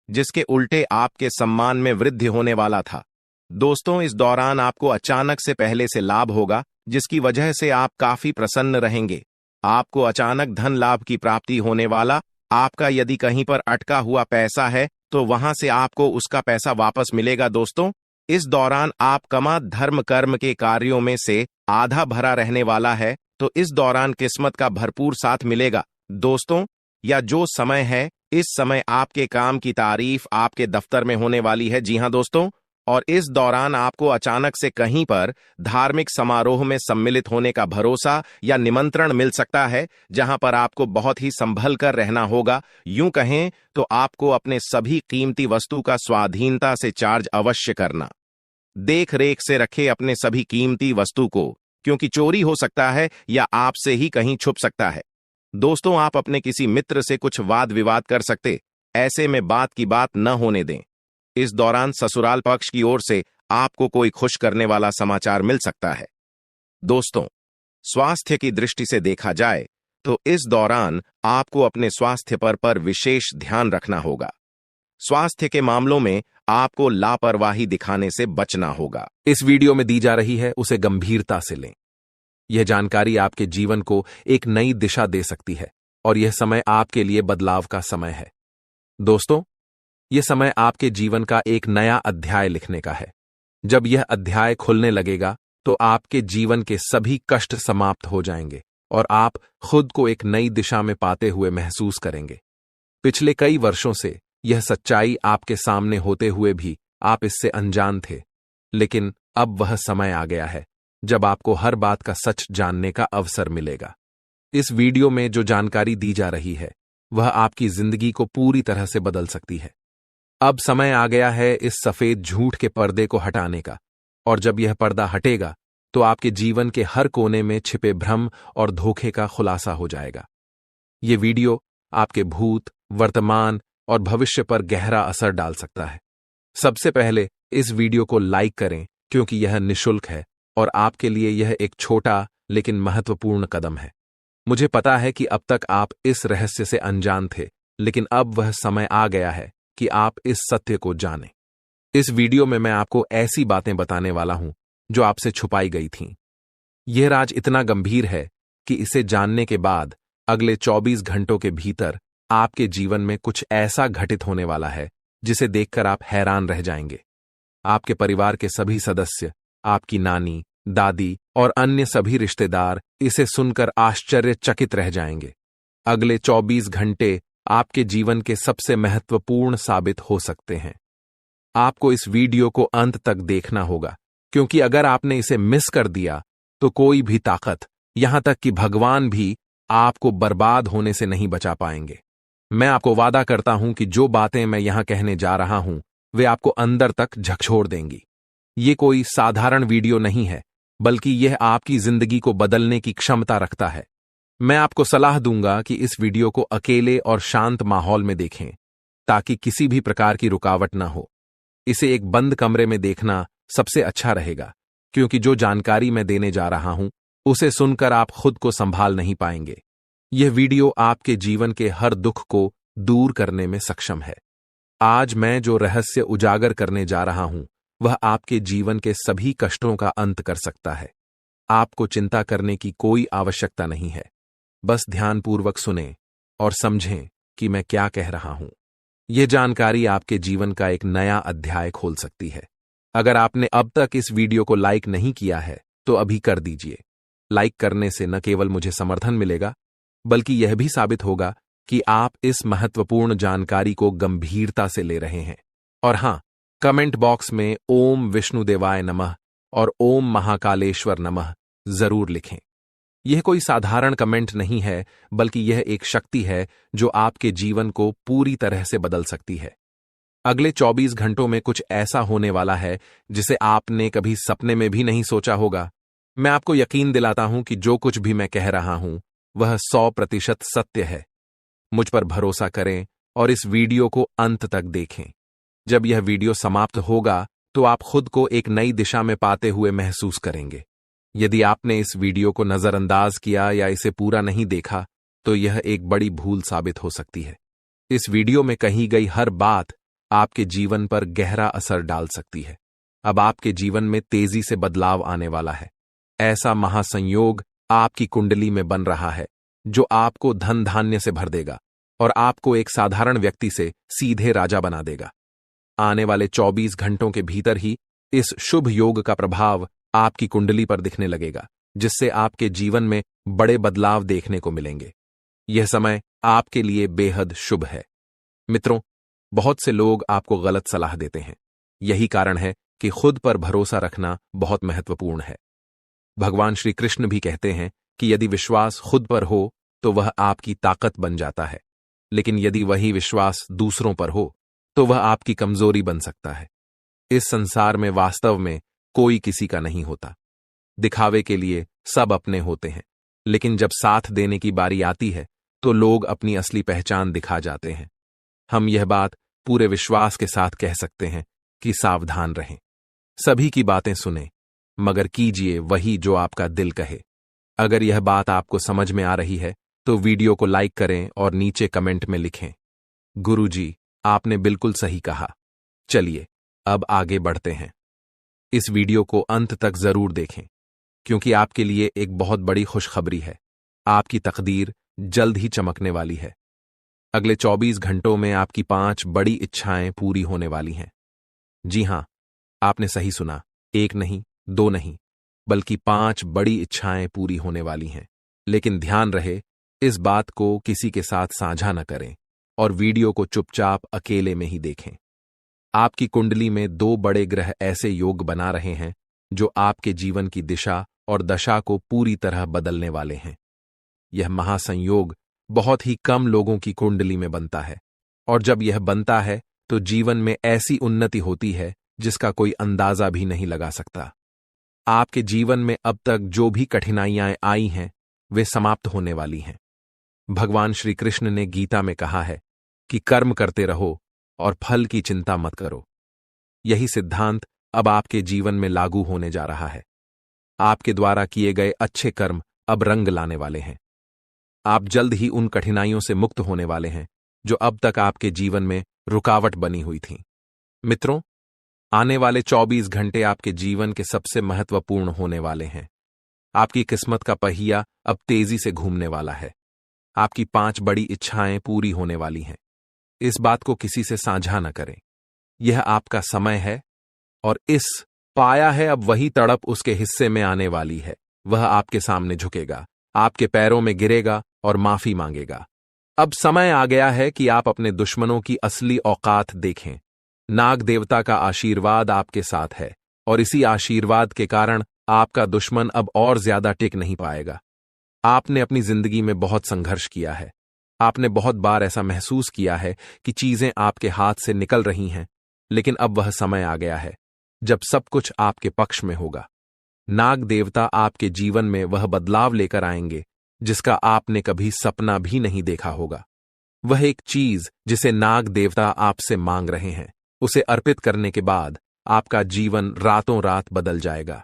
जिसके उल्टे आपके सम्मान में वृद्धि होने वाला था। दोस्तों, इस दौरान आपको अचानक से पहले से लाभ होगा, जिसकी वजह से आप काफी प्रसन्न रहेंगे। आपको अचानक धन लाभ की प्राप्ति होने वाला। आपका यदि कहीं पर अटका हुआ पैसा है तो वहां से आपको उसका पैसा वापस मिलेगा। दोस्तों, इस दौरान आप कमा धर्म कर्म के कार्यों में से आधा भरा रहने वाला है, तो इस दौरान किस्मत का भरपूर साथ मिलेगा। दोस्तों, या जो समय है, इस समय आपके काम की तारीफ आपके दफ्तर में होने वाली है। जी हां दोस्तों, और इस दौरान आपको अचानक से कहीं पर धार्मिक समारोह में सम्मिलित होने का भरोसा या निमंत्रण मिल सकता है, जहां पर आपको बहुत ही संभल कर रहना होगा। यूं कहें तो आपको अपने सभी कीमती वस्तु का स्वाधीनता से चार्ज अवश्य करना। देख रेख से रखे अपने सभी कीमती वस्तु को, क्योंकि चोरी हो सकता है या आपसे ही कहीं छुप सकता है। दोस्तों, आप अपने किसी मित्र से कुछ वाद विवाद कर सकते, ऐसे में बात की बात न होने दें। इस दौरान ससुराल पक्ष की ओर से आपको कोई खुश करने वाला समाचार मिल सकता है। दोस्तों, स्वास्थ्य की दृष्टि से देखा जाए तो इस दौरान आपको अपने स्वास्थ्य पर विशेष ध्यान रखना होगा। स्वास्थ्य के मामलों में आपको लापरवाही दिखाने से बचना होगा। इस वीडियो में दी जा रही है उसे गंभीरता से लें। यह जानकारी आपके जीवन को एक नई दिशा दे सकती है और यह समय आपके लिए बदलाव का समय है। दोस्तों, यह समय आपके जीवन का एक नया अध्याय लिखने का है। जब यह अध्याय खुलने लगेगा तो आपके जीवन के सभी कष्ट समाप्त हो जाएंगे और आप खुद को एक नई दिशा में पाते हुए महसूस करेंगे। पिछले कई वर्षों से यह सच्चाई आपके सामने होते हुए भी आप इससे अनजान थे, लेकिन अब वह समय आ गया है जब आपको हर बात का सच जानने का अवसर मिलेगा। इस वीडियो में जो जानकारी दी जा रही है वह आपकी जिंदगी को पूरी तरह से बदल सकती है। अब समय आ गया है इस सफेद झूठ के पर्दे को हटाने का, और जब यह पर्दा हटेगा तो आपके जीवन के हर कोने में छिपे भ्रम और धोखे का खुलासा हो जाएगा। यह वीडियो आपके भूत, वर्तमान और भविष्य पर गहरा असर डाल सकता है। सबसे पहले इस वीडियो को लाइक करें, क्योंकि यह निःशुल्क है और आपके लिए यह एक छोटा लेकिन महत्वपूर्ण कदम है। मुझे पता है कि अब तक आप इस रहस्य से अनजान थे, लेकिन अब वह समय आ गया है कि आप इस सत्य को जानें। इस वीडियो में मैं आपको ऐसी बातें बताने वाला हूं जो आपसे छुपाई गई थीं। यह राज इतना गंभीर है कि इसे जानने के बाद अगले 24 घंटों के भीतर आपके जीवन में कुछ ऐसा घटित होने वाला है जिसे देखकर आप हैरान रह जाएंगे। आपके परिवार के सभी सदस्य, आपकी नानी, दादी और अन्य सभी रिश्तेदार इसे सुनकर आश्चर्यचकित रह जाएंगे। अगले 24 घंटे आपके जीवन के सबसे महत्वपूर्ण साबित हो सकते हैं। आपको इस वीडियो को अंत तक देखना होगा, क्योंकि अगर आपने इसे मिस कर दिया तो कोई भी ताकत, यहां तक कि भगवान भी, आपको बर्बाद होने से नहीं बचा पाएंगे। मैं आपको वादा करता हूं कि जो बातें मैं यहां कहने जा रहा हूं वे आपको अंदर तक झकझोर देंगी। ये कोई साधारण वीडियो नहीं है, बल्कि यह आपकी जिंदगी को बदलने की क्षमता रखता है। मैं आपको सलाह दूंगा कि इस वीडियो को अकेले और शांत माहौल में देखें, ताकि किसी भी प्रकार की रुकावट न हो। इसे एक बंद कमरे में देखना सबसे अच्छा रहेगा, क्योंकि जो जानकारी मैं देने जा रहा हूं उसे सुनकर आप खुद को संभाल नहीं पाएंगे। यह वीडियो आपके जीवन के हर दुख को दूर करने में सक्षम है। आज मैं जो रहस्य उजागर करने जा रहा हूं वह आपके जीवन के सभी कष्टों का अंत कर सकता है। आपको चिंता करने की कोई आवश्यकता नहीं है। बस ध्यानपूर्वक सुनें और समझें कि मैं क्या कह रहा हूं। यह जानकारी आपके जीवन का एक नया अध्याय खोल सकती है। अगर आपने अब तक इस वीडियो को लाइक नहीं किया है तो अभी कर दीजिए। लाइक करने से न केवल मुझे समर्थन मिलेगा, बल्कि यह भी साबित होगा कि आप इस महत्वपूर्ण जानकारी को गंभीरता से ले रहे हैं। और हां, कमेंट बॉक्स में ओम विष्णुदेवाय नमः और ओम महाकालेश्वर नमः जरूर लिखें। यह कोई साधारण कमेंट नहीं है, बल्कि यह एक शक्ति है जो आपके जीवन को पूरी तरह से बदल सकती है। अगले 24 घंटों में कुछ ऐसा होने वाला है जिसे आपने कभी सपने में भी नहीं सोचा होगा। मैं आपको यकीन दिलाता हूं कि जो कुछ भी मैं कह रहा हूं वह 100% सत्य है। मुझ पर भरोसा करें और इस वीडियो को अंत तक देखें। जब यह वीडियो समाप्त होगा तो आप खुद को एक नई दिशा में पाते हुए महसूस करेंगे। यदि आपने इस वीडियो को नजरअंदाज किया या इसे पूरा नहीं देखा तो यह एक बड़ी भूल साबित हो सकती है। इस वीडियो में कही गई हर बात आपके जीवन पर गहरा असर डाल सकती है। अब आपके जीवन में तेजी से बदलाव आने वाला है। ऐसा महासंयोग आपकी कुंडली में बन रहा है जो आपको धन धान्य से भर देगा और आपको एक साधारण व्यक्ति से सीधे राजा बना देगा। आने वाले 24 घंटों के भीतर ही इस शुभ योग का प्रभाव आपकी कुंडली पर दिखने लगेगा, जिससे आपके जीवन में बड़े बदलाव देखने को मिलेंगे। यह समय आपके लिए बेहद शुभ है। मित्रों, बहुत से लोग आपको गलत सलाह देते हैं। यही कारण है कि खुद पर भरोसा रखना बहुत महत्वपूर्ण है। भगवान श्री कृष्ण भी कहते हैं कि यदि विश्वास खुद पर हो तो वह आपकी ताकत बन जाता है, लेकिन यदि वही विश्वास दूसरों पर हो तो वह आपकी कमजोरी बन सकता है। इस संसार में वास्तव में कोई किसी का नहीं होता। दिखावे के लिए सब अपने होते हैं, लेकिन जब साथ देने की बारी आती है तो लोग अपनी असली पहचान दिखा जाते हैं। हम यह बात पूरे विश्वास के साथ कह सकते हैं कि सावधान रहें। सभी की बातें सुनें, मगर कीजिए वही जो आपका दिल कहे। अगर यह बात आपको समझ में आ रही है तो वीडियो को लाइक करें और नीचे कमेंट में लिखें, गुरुजी, आपने बिल्कुल सही कहा। चलिए अब आगे बढ़ते हैं। इस वीडियो को अंत तक जरूर देखें, क्योंकि आपके लिए एक बहुत बड़ी खुशखबरी है। आपकी तकदीर जल्द ही चमकने वाली है। अगले 24 घंटों में आपकी 5 बड़ी इच्छाएं पूरी होने वाली हैं। जी हां, आपने सही सुना, 1 नहीं, 2 नहीं, बल्कि 5 बड़ी इच्छाएं पूरी होने वाली हैं। लेकिन ध्यान रहे, इस बात को किसी के साथ साझा न करें और वीडियो को चुपचाप अकेले में ही देखें। आपकी कुंडली में 2 बड़े ग्रह ऐसे योग बना रहे हैं जो आपके जीवन की दिशा और दशा को पूरी तरह बदलने वाले हैं। यह महासंयोग बहुत ही कम लोगों की कुंडली में बनता है, और जब यह बनता है तो जीवन में ऐसी उन्नति होती है जिसका कोई अंदाजा भी नहीं लगा सकता। आपके जीवन में अब तक जो भी कठिनाइयां आई हैं वे समाप्त होने वाली हैं। भगवान श्री कृष्ण ने गीता में कहा है कि कर्म करते रहो और फल की चिंता मत करो। यही सिद्धांत अब आपके जीवन में लागू होने जा रहा है। आपके द्वारा किए गए अच्छे कर्म अब रंग लाने वाले हैं। आप जल्द ही उन कठिनाइयों से मुक्त होने वाले हैं जो अब तक आपके जीवन में रुकावट बनी हुई थीं। मित्रों, आने वाले 24 घंटे आपके जीवन के सबसे महत्वपूर्ण होने वाले हैं। आपकी किस्मत का पहिया अब तेजी से घूमने वाला है। आपकी 5 बड़ी इच्छाएं पूरी होने वाली हैं। इस बात को किसी से साझा न करें। यह आपका समय है, और इस पाया है अब वही तड़प उसके हिस्से में आने वाली है। वह आपके सामने झुकेगा, आपके पैरों में गिरेगा और माफी मांगेगा। अब समय आ गया है कि आप अपने दुश्मनों की असली औकात देखें। नाग देवता का आशीर्वाद आपके साथ है, और इसी आशीर्वाद के कारण आपका दुश्मन अब और ज्यादा टिक नहीं पाएगा। आपने अपनी जिंदगी में बहुत संघर्ष किया है। आपने बहुत बार ऐसा महसूस किया है कि चीजें आपके हाथ से निकल रही हैं, लेकिन अब वह समय आ गया है जब सब कुछ आपके पक्ष में होगा। नाग देवता आपके जीवन में वह बदलाव लेकर आएंगे जिसका आपने कभी सपना भी नहीं देखा होगा। वह एक चीज जिसे नाग देवता आपसे मांग रहे हैं, उसे अर्पित करने के बाद आपका जीवन रातों रात बदल जाएगा।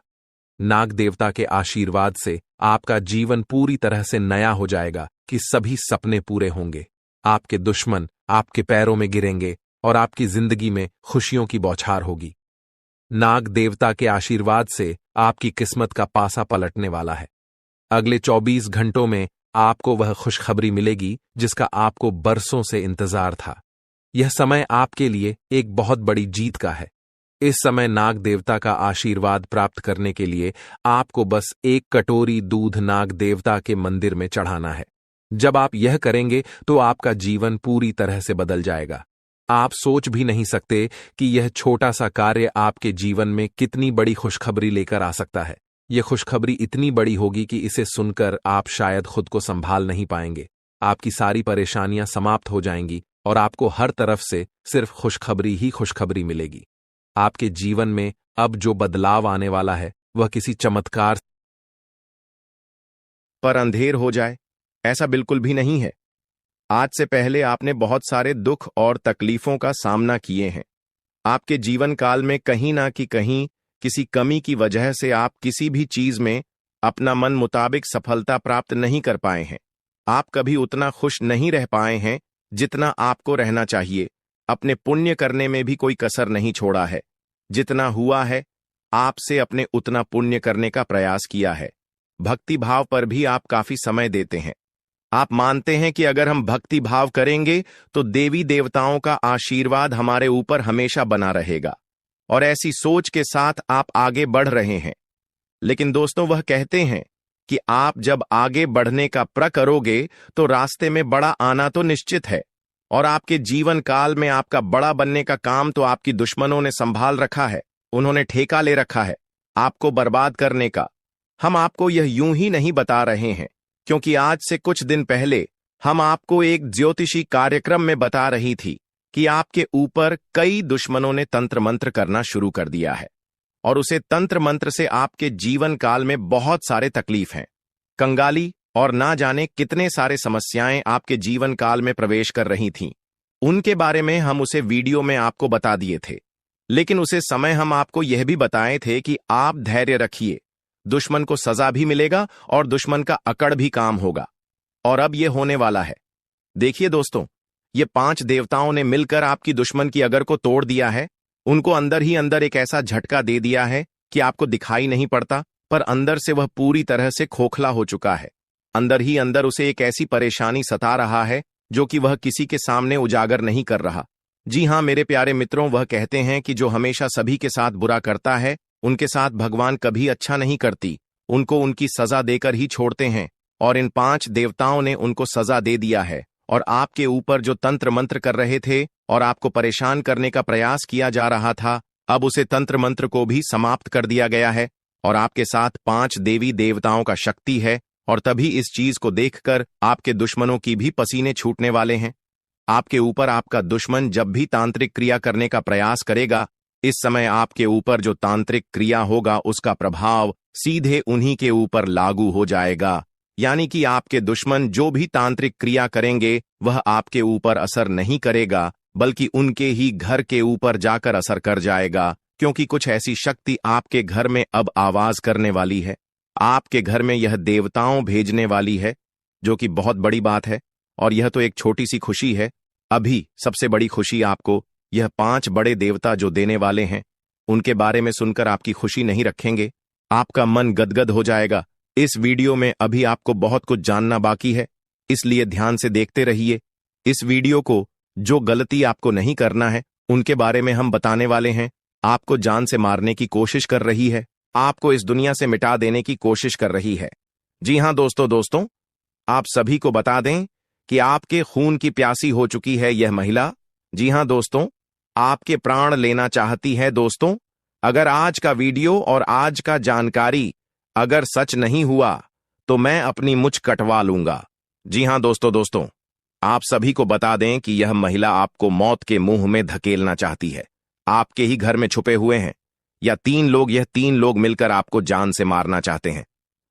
नाग देवता के आशीर्वाद से आपका जीवन पूरी तरह से नया हो जाएगा कि सभी सपने पूरे होंगे। आपके दुश्मन आपके पैरों में गिरेंगे और आपकी जिंदगी में खुशियों की बौछार होगी। नाग देवता के आशीर्वाद से आपकी किस्मत का पासा पलटने वाला है। अगले 24 घंटों में आपको वह खुशखबरी मिलेगी जिसका आपको बरसों से इंतजार था। यह समय आपके लिए एक बहुत बड़ी जीत का है। इस समय नाग देवता का आशीर्वाद प्राप्त करने के लिए आपको बस 1 कटोरी दूध नाग देवता के मंदिर में चढ़ाना है। जब आप यह करेंगे तो आपका जीवन पूरी तरह से बदल जाएगा। आप सोच भी नहीं सकते कि यह छोटा सा कार्य आपके जीवन में कितनी बड़ी खुशखबरी लेकर आ सकता है। यह खुशखबरी इतनी बड़ी होगी कि इसे सुनकर आप शायद खुद को संभाल नहीं पाएंगे। आपकी सारी परेशानियां समाप्त हो जाएंगी और आपको हर तरफ से सिर्फ खुशखबरी ही खुशखबरी मिलेगी। आपके जीवन में अब जो बदलाव आने वाला है वह किसी चमत्कार पर अंधेर हो जाए, ऐसा बिल्कुल भी नहीं है। आज से पहले आपने बहुत सारे दुख और तकलीफों का सामना किए हैं। आपके जीवन काल में कहीं ना कि कहीं किसी कमी की वजह से आप किसी भी चीज में अपना मन मुताबिक सफलता प्राप्त नहीं कर पाए हैं। आप कभी उतना खुश नहीं रह पाए हैं जितना आपको रहना चाहिए। अपने पुण्य करने में भी कोई कसर नहीं छोड़ा है। जितना हुआ है आपसे अपने उतना पुण्य करने का प्रयास किया है। भक्ति भाव पर भी आप काफी समय देते हैं। आप मानते हैं कि अगर हम भक्ति भाव करेंगे तो देवी देवताओं का आशीर्वाद हमारे ऊपर हमेशा बना रहेगा, और ऐसी सोच के साथ आप आगे बढ़ रहे हैं। लेकिन दोस्तों, वह कहते हैं कि आप जब आगे बढ़ने का प्रण करोगे तो रास्ते में बड़ा आना तो निश्चित है, और आपके जीवन काल में आपका बड़ा बनने का काम तो आपकी दुश्मनों ने संभाल रखा है। उन्होंने ठेका ले रखा है आपको बर्बाद करने का। हम आपको यह यूं ही नहीं बता रहे हैं, क्योंकि आज से कुछ दिन पहले हम आपको एक ज्योतिषी कार्यक्रम में बता रही थी कि आपके ऊपर कई दुश्मनों ने तंत्र मंत्र करना शुरू कर दिया है, और उसे तंत्र मंत्र से आपके जीवन काल में बहुत सारे तकलीफ हैं, कंगाली और ना जाने कितने सारे समस्याएं आपके जीवन काल में प्रवेश कर रही थीं। उनके बारे में हम उसे वीडियो में आपको बता दिए थे, लेकिन उसे समय हम आपको यह भी बताए थे कि आप धैर्य रखिए, दुश्मन को सजा भी मिलेगा और दुश्मन का अकड़ भी काम होगा। और अब यह होने वाला है। देखिए दोस्तों, ये 5 देवताओं ने मिलकर आपकी दुश्मन की अगर को तोड़ दिया है। उनको अंदर ही अंदर एक ऐसा झटका दे दिया है कि आपको दिखाई नहीं पड़ता, पर अंदर से वह पूरी तरह से खोखला हो चुका है। अंदर ही अंदर उसे एक ऐसी परेशानी सता रहा है जो कि वह किसी के सामने उजागर नहीं कर रहा। जी हां मेरे प्यारे मित्रों, वह कहते हैं कि जो हमेशा सभी के साथ बुरा करता है उनके साथ भगवान कभी अच्छा नहीं करती, उनको उनकी सजा देकर ही छोड़ते हैं। और इन 5 देवताओं ने उनको सजा दे दिया है, और आपके ऊपर जो तंत्र मंत्र कर रहे थे और आपको परेशान करने का प्रयास किया जा रहा था, अब उसे तंत्र मंत्र को भी समाप्त कर दिया गया है, और आपके साथ 5 देवी देवताओं का शक्ति है। और तभी इस चीज को देखकर आपके दुश्मनों की भी पसीने छूटने वाले हैं। आपके ऊपर आपका दुश्मन जब भी तांत्रिक क्रिया करने का प्रयास करेगा, इस समय आपके ऊपर जो तांत्रिक क्रिया होगा उसका प्रभाव सीधे उन्हीं के ऊपर लागू हो जाएगा। यानी कि आपके दुश्मन जो भी तांत्रिक क्रिया करेंगे वह आपके ऊपर असर नहीं करेगा, बल्कि उनके ही घर के ऊपर जाकर असर कर जाएगा, क्योंकि कुछ ऐसी शक्ति आपके घर में अब आवाज करने वाली है। आपके घर में यह देवताओं भेजने वाली है, जो कि बहुत बड़ी बात है। और यह तो एक छोटी सी खुशी है। अभी सबसे बड़ी खुशी आपको यह 5 बड़े देवता जो देने वाले हैं, उनके बारे में सुनकर आपकी खुशी नहीं रखेंगे, आपका मन गदगद हो जाएगा। इस वीडियो में अभी आपको बहुत कुछ जानना बाकी है, इसलिए ध्यान से देखते रहिए इस वीडियो को। जो गलती आपको नहीं करना है उनके बारे में हम बताने वाले हैं। आपको जान से मारने की कोशिश कर रही है, आपको इस दुनिया से मिटा देने की कोशिश कर रही है। जी हां दोस्तों, आप सभी को बता दें कि आपके खून की प्यासी हो चुकी है यह महिला। जी हां दोस्तों, आपके प्राण लेना चाहती है। दोस्तों, अगर आज का वीडियो और आज का जानकारी अगर सच नहीं हुआ तो मैं अपनी मुछ कटवा लूंगा। जी हां दोस्तों, आप सभी को बता दें कि यह महिला आपको मौत के मुंह में धकेलना चाहती है। आपके ही घर में छुपे हुए हैं यह 3 लोग मिलकर आपको जान से मारना चाहते हैं।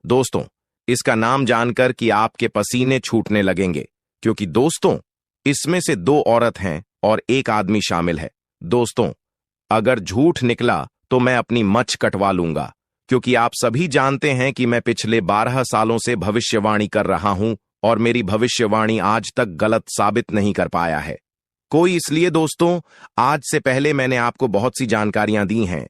दोस्तों, इसका नाम जानकर कि आपके पसीने छूटने लगेंगे, क्योंकि दोस्तों इसमें से 2 औरत हैं और 1 आदमी शामिल है। दोस्तों, अगर झूठ निकला तो मैं अपनी मच कटवा लूंगा, क्योंकि आप सभी जानते हैं कि मैं पिछले 12 सालों से भविष्यवाणी कर रहा हूं, और मेरी भविष्यवाणी आज तक गलत साबित नहीं कर पाया है कोई। इसलिए दोस्तों, आज से पहले मैंने आपको बहुत सी जानकारियां दी हैं,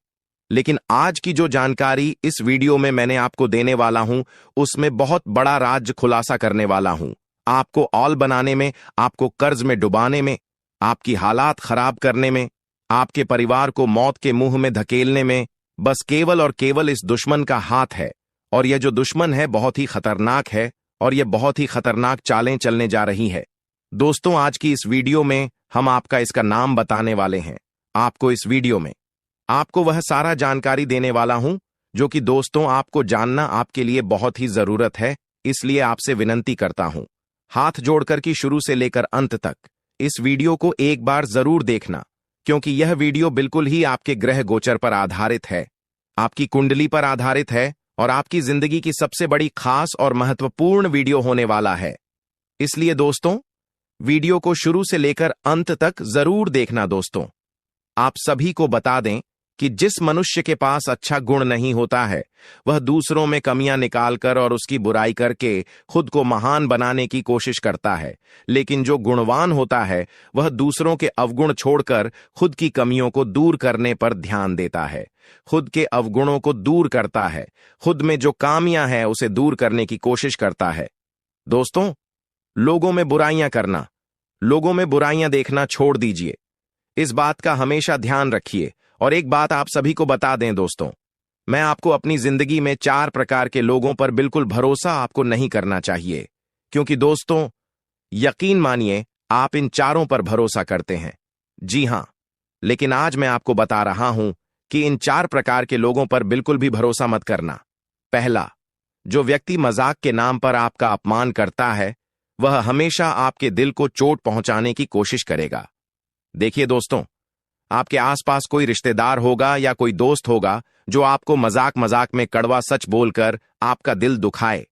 लेकिन आज की जो जानकारी इस वीडियो में मैंने आपको देने वाला हूं, उसमें बहुत बड़ा राज खुलासा करने वाला हूं। आपको औल बनाने में, आपको कर्ज में डुबाने में, आपकी हालात खराब करने में, आपके परिवार को मौत के मुंह में धकेलने में बस केवल और केवल इस दुश्मन का हाथ है। और यह जो दुश्मन है बहुत ही खतरनाक है, और यह बहुत ही खतरनाक चालें चलने जा रही है। दोस्तों, आज की इस वीडियो में हम आपका इसका नाम बताने वाले हैं। आपको इस वीडियो में आपको वह सारा जानकारी देने वाला हूं जो कि दोस्तों आपको जानना आपके लिए बहुत ही जरूरत है। इसलिए आपसे विनती करता हूं, हाथ जोड़कर कि शुरू से लेकर अंत तक इस वीडियो को एक बार जरूर देखना, क्योंकि यह वीडियो बिल्कुल ही आपके ग्रह गोचर पर आधारित है, आपकी कुंडली पर आधारित है, और आपकी जिंदगी की सबसे बड़ी खास और महत्वपूर्ण वीडियो होने वाला है। इसलिए दोस्तों, वीडियो को शुरू से लेकर अंत तक जरूर देखना दोस्तों। आप सभी को बता दें कि जिस मनुष्य के पास अच्छा गुण नहीं होता है वह दूसरों में कमियां निकालकर और उसकी बुराई करके खुद को महान बनाने की कोशिश करता है, लेकिन जो गुणवान होता है वह दूसरों के अवगुण छोड़कर खुद की कमियों को दूर करने पर ध्यान देता है, खुद के अवगुणों को दूर करता है, खुद में जो खामियां हैं उसे दूर करने की कोशिश करता है। दोस्तों, लोगों में बुराइयां करना, लोगों में बुराइयां देखना छोड़ दीजिए। इस बात का हमेशा ध्यान रखिए। और एक बात आप सभी को बता दें दोस्तों, मैं आपको अपनी जिंदगी में 4 प्रकार के लोगों पर बिल्कुल भरोसा आपको नहीं करना चाहिए, क्योंकि दोस्तों यकीन मानिए आप इन चारों पर भरोसा करते हैं। जी हां, लेकिन आज मैं आपको बता रहा हूं कि इन 4 प्रकार के लोगों पर बिल्कुल भी भरोसा मत करना। पहला, जो व्यक्ति मजाक के नाम पर आपका अपमान करता है वह हमेशा आपके दिल को चोट पहुंचाने की कोशिश करेगा। देखिए दोस्तों, आपके आसपास कोई रिश्तेदार होगा या कोई दोस्त होगा जो आपको मजाक मजाक में कड़वा सच बोलकर आपका दिल दुखाए।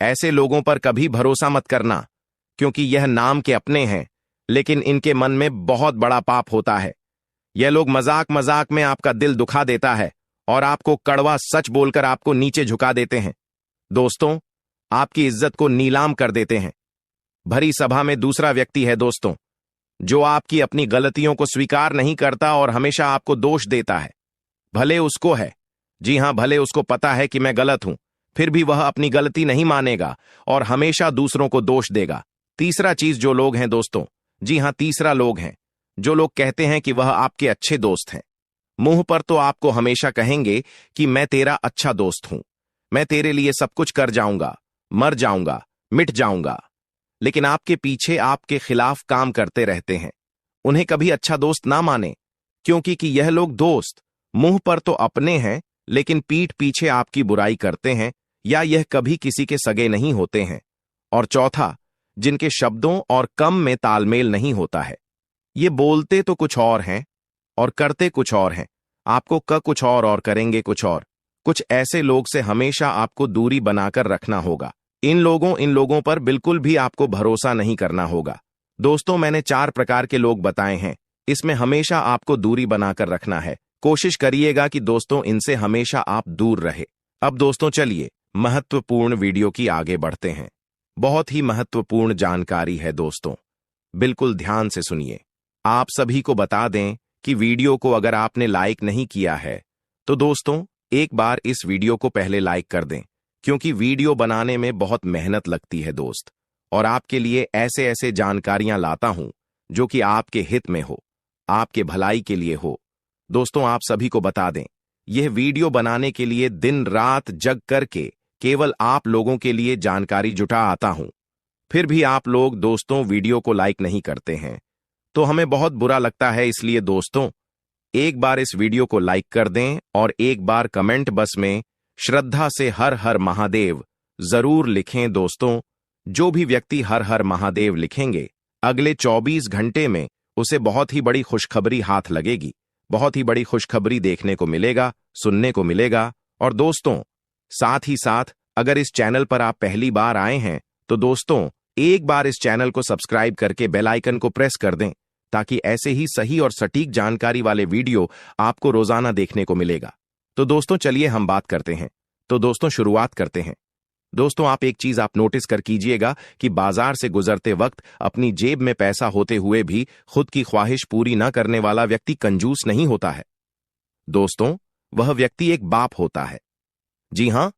ऐसे लोगों पर कभी भरोसा मत करना, क्योंकि यह नाम के अपने हैं लेकिन इनके मन में बहुत बड़ा पाप होता है। यह लोग मजाक मजाक में आपका दिल दुखा देता है और आपको कड़वा सच बोलकर आपको नीचे झुका देते हैं। दोस्तों, आपकी इज्जत को नीलाम कर देते हैं। भरी सभा में दूसरा व्यक्ति है दोस्तों, जो आपकी अपनी गलतियों को स्वीकार नहीं करता और हमेशा आपको दोष देता है। भले उसको है, जी हां, भले उसको पता है कि मैं गलत हूं, फिर भी वह अपनी गलती नहीं मानेगा और हमेशा दूसरों को दोष देगा। तीसरा चीज जो लोग हैं दोस्तों, जी हां, तीसरा लोग हैं जो लोग कहते हैं कि वह आपके अच्छे दोस्त हैं। मुंह पर तो आपको हमेशा कहेंगे कि मैं तेरा अच्छा दोस्त हूं, मैं तेरे लिए सब कुछ कर जाऊंगा, मर जाऊंगा, मिट जाऊंगा, लेकिन आपके पीछे आपके खिलाफ काम करते रहते हैं। उन्हें कभी अच्छा दोस्त ना माने, क्योंकि कि यह लोग दोस्त मुंह पर तो अपने हैं लेकिन पीठ पीछे आपकी बुराई करते हैं, या यह कभी किसी के सगे नहीं होते हैं। और चौथा, जिनके शब्दों और कम में तालमेल नहीं होता है। ये बोलते तो कुछ और हैं और करते कुछ और हैं, आपको कुछ और करेंगे कुछ और। कुछ ऐसे लोग से हमेशा आपको दूरी बनाकर रखना होगा। इन लोगों पर बिल्कुल भी आपको भरोसा नहीं करना होगा। दोस्तों, मैंने 4 प्रकार के लोग बताए हैं, इसमें हमेशा आपको दूरी बनाकर रखना है। कोशिश करिएगा कि दोस्तों इनसे हमेशा आप दूर रहे। अब दोस्तों चलिए महत्वपूर्ण वीडियो की आगे बढ़ते हैं। बहुत ही महत्वपूर्ण जानकारी है दोस्तों, बिल्कुल ध्यान से सुनिए। आप सभी को बता दें कि वीडियो को अगर आपने लाइक नहीं किया है तो दोस्तों एक बार इस वीडियो को पहले लाइक कर दें, क्योंकि वीडियो बनाने में बहुत मेहनत लगती है दोस्त, और आपके लिए ऐसे ऐसे जानकारियां लाता हूं जो कि आपके हित में हो, आपके भलाई के लिए हो। दोस्तों, आप सभी को बता दें, यह वीडियो बनाने के लिए दिन रात जग करके केवल आप लोगों के लिए जानकारी जुटा आता हूं। फिर भी आप लोग दोस्तों वीडियो को लाइक नहीं करते हैं, तो हमें बहुत बुरा लगता है। इसलिए दोस्तों एक बार इस वीडियो को लाइक कर दें और एक बार कमेंट बॉक्स में श्रद्धा से हर हर महादेव जरूर लिखें। दोस्तों, जो भी व्यक्ति हर हर महादेव लिखेंगे अगले 24 घंटे में उसे बहुत ही बड़ी खुशखबरी हाथ लगेगी, बहुत ही बड़ी खुशखबरी देखने को मिलेगा, सुनने को मिलेगा। और दोस्तों साथ ही साथ अगर इस चैनल पर आप पहली बार आए हैं तो दोस्तों एक बार इस चैनल को सब्सक्राइब करके बेल आइकन को प्रेस कर दें, ताकि ऐसे ही सही और सटीक जानकारी वाले वीडियो आपको रोजाना देखने को मिलेगा। तो दोस्तों चलिए हम बात करते हैं। तो दोस्तों शुरुआत करते हैं। दोस्तों, आप एक चीज आप नोटिस कर कीजिएगा कि बाजार से गुजरते वक्त अपनी जेब में पैसा होते हुए भी खुद की ख्वाहिश पूरी न करने वाला व्यक्ति कंजूस नहीं होता है। दोस्तों, वह व्यक्ति एक बाप होता है, जी हां,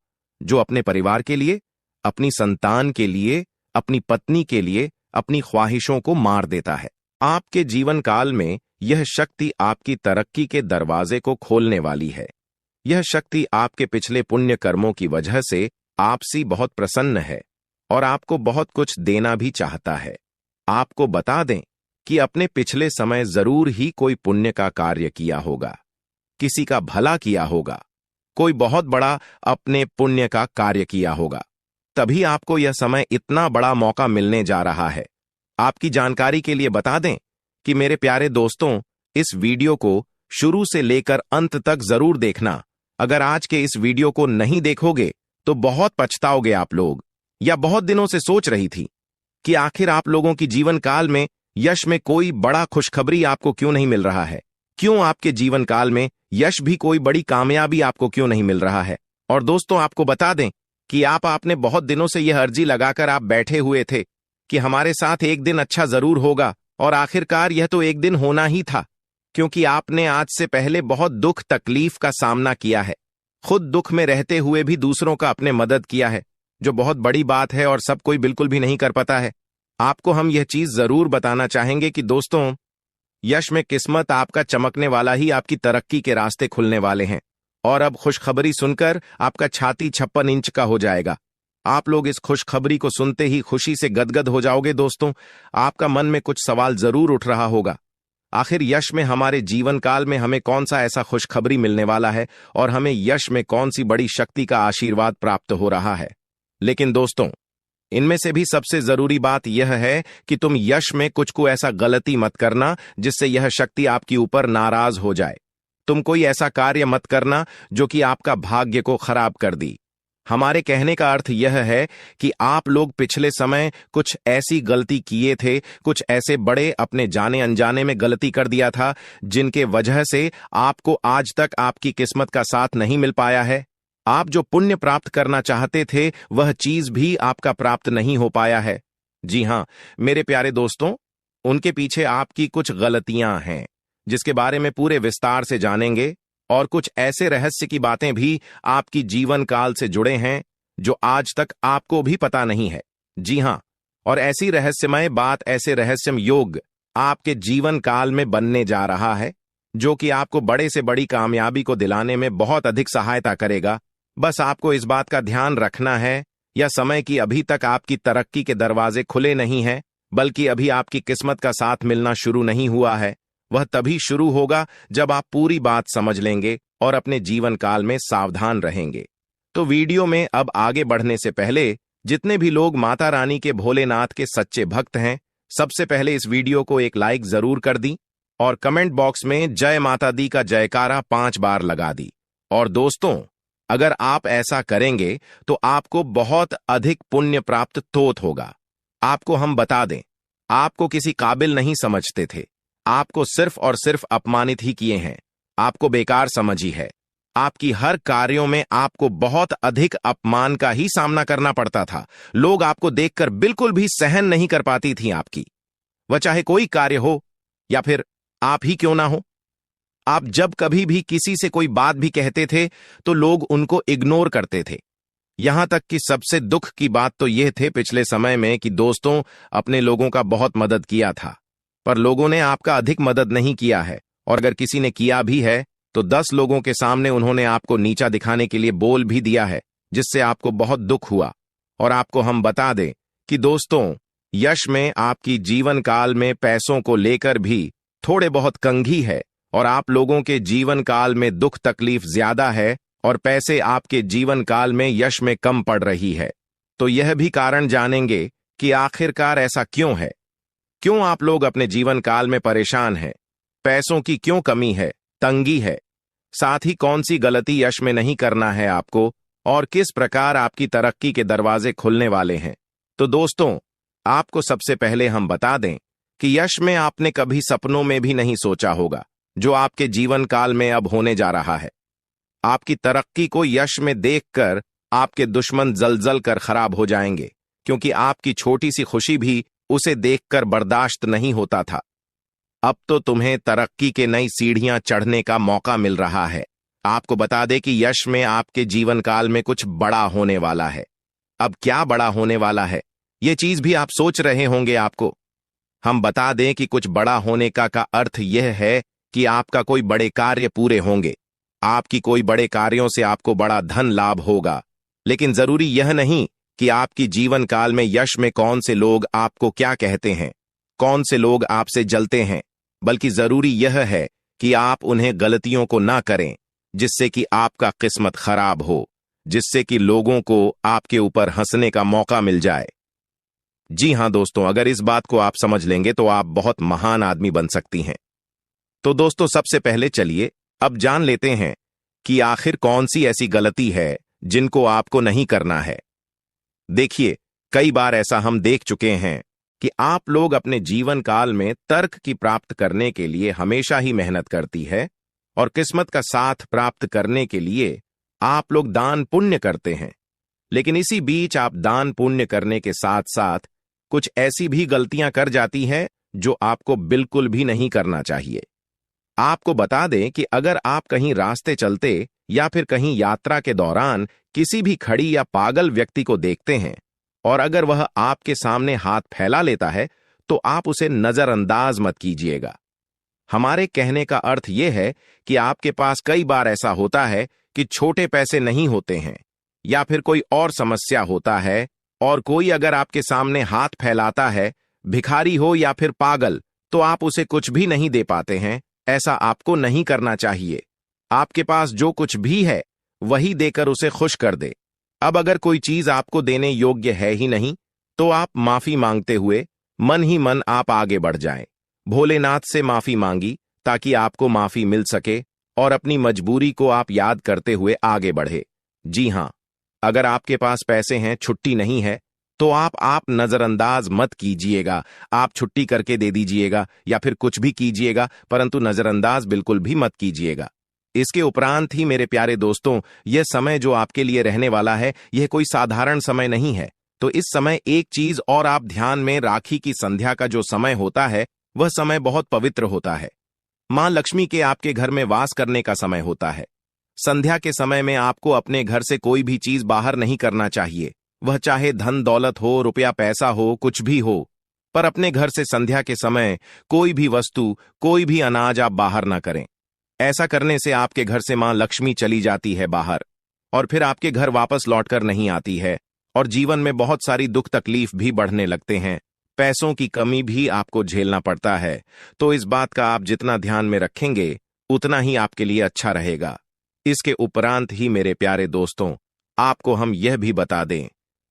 जो अपने परिवार के लिए, अपनी संतान के लिए, अपनी पत्नी के लिए अपनी ख्वाहिशों को मार देता है। आपके जीवन काल में यह शक्ति आपकी तरक्की के दरवाजे को खोलने वाली है। यह शक्ति आपके पिछले पुण्य कर्मों की वजह से आपसे बहुत प्रसन्न है और आपको बहुत कुछ देना भी चाहता है। आपको बता दें कि अपने पिछले समय जरूर ही कोई पुण्य का कार्य किया होगा, किसी का भला किया होगा, कोई बहुत बड़ा अपने पुण्य का कार्य किया होगा, तभी आपको यह समय इतना बड़ा मौका मिलने जा रहा है। आपकी जानकारी के लिए बता दें कि मेरे प्यारे दोस्तों, इस वीडियो को शुरू से लेकर अंत तक जरूर देखना। अगर आज के इस वीडियो को नहीं देखोगे तो बहुत पछताओगे आप लोग, या बहुत दिनों से सोच रही थी कि आखिर आप लोगों की जीवन काल में यश में कोई बड़ा खुशखबरी आपको क्यों नहीं मिल रहा है? क्यों आपके जीवन काल में यश भी कोई बड़ी कामयाबी आपको क्यों नहीं मिल रहा है? और दोस्तों, आपको बता दें कि आपने बहुत दिनों से यह अर्जी लगाकर आप बैठे हुए थे कि हमारे साथ एक दिन अच्छा जरूर होगा, और आखिरकार यह तो एक दिन होना ही था, क्योंकि आपने आज से पहले बहुत दुख तकलीफ का सामना किया है। खुद दुख में रहते हुए भी दूसरों का अपने मदद किया है, जो बहुत बड़ी बात है और सब कोई बिल्कुल भी नहीं कर पाता है। आपको हम यह चीज जरूर बताना चाहेंगे कि दोस्तों, यश में किस्मत आपका चमकने वाला ही आपकी तरक्की के रास्ते खुलने वाले हैं। और अब खुशखबरी सुनकर आपका छाती 56 इंच का हो जाएगा। आप लोग इस खुशखबरी को सुनते ही खुशी से गदगद हो जाओगे। दोस्तों, आपका मन में कुछ सवाल जरूर उठ रहा होगा, आखिर यश में हमारे जीवन काल में हमें कौन सा ऐसा खुशखबरी मिलने वाला है और हमें यश में कौन सी बड़ी शक्ति का आशीर्वाद प्राप्त हो रहा है। लेकिन दोस्तों, इनमें से भी सबसे जरूरी बात यह है कि तुम यश में कुछ को ऐसा गलती मत करना जिससे यह शक्ति आपके ऊपर नाराज हो जाए। तुम कोई ऐसा कार्य मत करना जो कि आपका भाग्य को खराब कर दी। हमारे कहने का अर्थ यह है कि आप लोग पिछले समय कुछ ऐसी गलती किए थे, कुछ ऐसे बड़े अपने जाने अनजाने में गलती कर दिया था जिनके वजह से आपको आज तक आपकी किस्मत का साथ नहीं मिल पाया है। आप जो पुण्य प्राप्त करना चाहते थे वह चीज भी आपका प्राप्त नहीं हो पाया है। जी हां मेरे प्यारे दोस्तों, उनके पीछे आपकी कुछ गलतियां हैं जिसके बारे में पूरे विस्तार से जानेंगे, और कुछ ऐसे रहस्य की बातें भी आपकी जीवन काल से जुड़े हैं जो आज तक आपको भी पता नहीं है। जी हां, और ऐसी रहस्यमय बात, ऐसे रहस्यमय योग आपके जीवन काल में बनने जा रहा है जो कि आपको बड़े से बड़ी कामयाबी को दिलाने में बहुत अधिक सहायता करेगा। बस आपको इस बात का ध्यान रखना है या समय की अभी तक आपकी तरक्की के दरवाजे खुले नहीं हैं, बल्कि अभी आपकी किस्मत का साथ मिलना शुरू नहीं हुआ है। वह तभी शुरू होगा जब आप पूरी बात समझ लेंगे और अपने जीवन काल में सावधान रहेंगे। तो वीडियो में अब आगे बढ़ने से पहले जितने भी लोग माता रानी के भोलेनाथ के सच्चे भक्त हैं, सबसे पहले इस वीडियो को एक लाइक जरूर कर दी और कमेंट बॉक्स में जय माता दी का जयकारा 5 बार लगा दी। और दोस्तों, अगर आप ऐसा करेंगे तो आपको बहुत अधिक पुण्य प्राप्त तोत होगा। आपको हम बता दें, आपको किसी काबिल नहीं समझते थे, आपको सिर्फ और सिर्फ अपमानित ही किए हैं, आपको बेकार समझी है। आपकी हर कार्यों में आपको बहुत अधिक अपमान का ही सामना करना पड़ता था। लोग आपको देखकर बिल्कुल भी सहन नहीं कर पाती थी आपकी, वह चाहे कोई कार्य हो या फिर आप ही क्यों ना हो। आप जब कभी भी किसी से कोई बात भी कहते थे तो लोग उनको इग्नोर करते थे। यहां तक कि सबसे दुख की बात तो यह थे पिछले समय में कि दोस्तों, अपने लोगों का बहुत मदद किया था, पर लोगों ने आपका अधिक मदद नहीं किया है, और अगर किसी ने किया भी है तो 10 लोगों के सामने उन्होंने आपको नीचा दिखाने के लिए बोल भी दिया है, जिससे आपको बहुत दुख हुआ। और आपको हम बता दें कि दोस्तों, यश में आपकी जीवन काल में पैसों को लेकर भी थोड़े बहुत कंघी है, और आप लोगों के जीवन काल में दुख तकलीफ ज्यादा है और पैसे आपके जीवन काल में यश में कम पड़ रही है। तो यह भी कारण जानेंगे कि आखिरकार ऐसा क्यों है, क्यों आप लोग अपने जीवन काल में परेशान हैं, पैसों की क्यों कमी है, तंगी है, साथ ही कौन सी गलती यश में नहीं करना है आपको, और किस प्रकार आपकी तरक्की के दरवाजे खुलने वाले हैं। तो दोस्तों, आपको सबसे पहले हम बता दें कि यश में आपने कभी सपनों में भी नहीं सोचा होगा जो आपके जीवन काल में अब होने जा रहा है। आपकी तरक्की को यश में देखकर आपके दुश्मन जलजल कर खराब हो जाएंगे, क्योंकि आपकी छोटी सी खुशी भी उसे देखकर बर्दाश्त नहीं होता था। अब तो तुम्हें तरक्की के नई सीढ़ियां चढ़ने का मौका मिल रहा है। आपको बता दें कि यश में आपके जीवन काल में कुछ बड़ा होने वाला है। अब क्या बड़ा होने वाला है, ये चीज भी आप सोच रहे होंगे। आपको हम बता दें कि कुछ बड़ा होने का अर्थ यह है कि आपका कोई बड़े कार्य पूरे होंगे, आपकी कोई बड़े कार्यों से आपको बड़ा धन लाभ होगा। लेकिन जरूरी यह नहीं कि आपकी जीवन काल में यश में कौन से लोग आपको क्या कहते हैं, कौन से लोग आपसे जलते हैं, बल्कि जरूरी यह है कि आप उन्हें गलतियों को ना करें जिससे कि आपका किस्मत खराब हो, जिससे कि लोगों को आपके ऊपर हंसने का मौका मिल जाए। जी हां दोस्तों, अगर इस बात को आप समझ लेंगे तो आप बहुत महान आदमी बन सकती हैं। तो दोस्तों, सबसे पहले चलिए अब जान लेते हैं कि आखिर कौन सी ऐसी गलती है जिनको आपको नहीं करना है। देखिए, कई बार ऐसा हम देख चुके हैं कि आप लोग अपने जीवन काल में तर्क की प्राप्त करने के लिए हमेशा ही मेहनत करती है और किस्मत का साथ प्राप्त करने के लिए आप लोग दान पुण्य करते हैं। लेकिन इसी बीच आप दान पुण्य करने के साथ साथ कुछ ऐसी भी गलतियां कर जाती है जो आपको बिल्कुल भी नहीं करना चाहिए। आपको बता दें कि अगर आप कहीं रास्ते चलते या फिर कहीं यात्रा के दौरान किसी भी खड़ी या पागल व्यक्ति को देखते हैं और अगर वह आपके सामने हाथ फैला लेता है तो आप उसे नजरअंदाज मत कीजिएगा। हमारे कहने का अर्थ यह है कि आपके पास कई बार ऐसा होता है कि छोटे पैसे नहीं होते हैं या फिर कोई और समस्या होता है और कोई अगर आपके सामने हाथ फैलाता है, भिखारी हो या फिर पागल, तो आप उसे कुछ भी नहीं दे पाते हैं। ऐसा आपको नहीं करना चाहिए। आपके पास जो कुछ भी है वही देकर उसे खुश कर दे। अब अगर कोई चीज आपको देने योग्य है ही नहीं तो आप माफी मांगते हुए मन ही मन आप आगे बढ़ जाएं। भोलेनाथ से माफी मांगी ताकि आपको माफी मिल सके और अपनी मजबूरी को आप याद करते हुए आगे बढ़े। जी हां, अगर आपके पास पैसे हैं, छुट्टी नहीं है, तो आप नजरअंदाज मत कीजिएगा। आप छुट्टी करके दे दीजिएगा या फिर कुछ भी कीजिएगा, परंतु नजरअंदाज बिल्कुल भी मत कीजिएगा। इसके उपरांत ही मेरे प्यारे दोस्तों, यह समय जो आपके लिए रहने वाला है, यह कोई साधारण समय नहीं है। तो इस समय एक चीज और आप ध्यान में, राखी की संध्या का जो समय होता है वह समय बहुत पवित्र होता है। मां लक्ष्मी के आपके घर में वास करने का समय होता है। संध्या के समय में आपको अपने घर से कोई भी चीज बाहर नहीं करना चाहिए, वह चाहे धन दौलत हो, रुपया पैसा हो, कुछ भी हो, पर अपने घर से संध्या के समय कोई भी वस्तु, कोई भी अनाज आप बाहर ना करें। ऐसा करने से आपके घर से मां लक्ष्मी चली जाती है बाहर और फिर आपके घर वापस लौटकर नहीं आती है और जीवन में बहुत सारी दुख तकलीफ भी बढ़ने लगते हैं। पैसों की कमी भी आपको झेलना पड़ता है। तो इस बात का आप जितना ध्यान में रखेंगे उतना ही आपके लिए अच्छा रहेगा। इसके उपरांत ही मेरे प्यारे दोस्तों, आपको हम यह भी बता दें,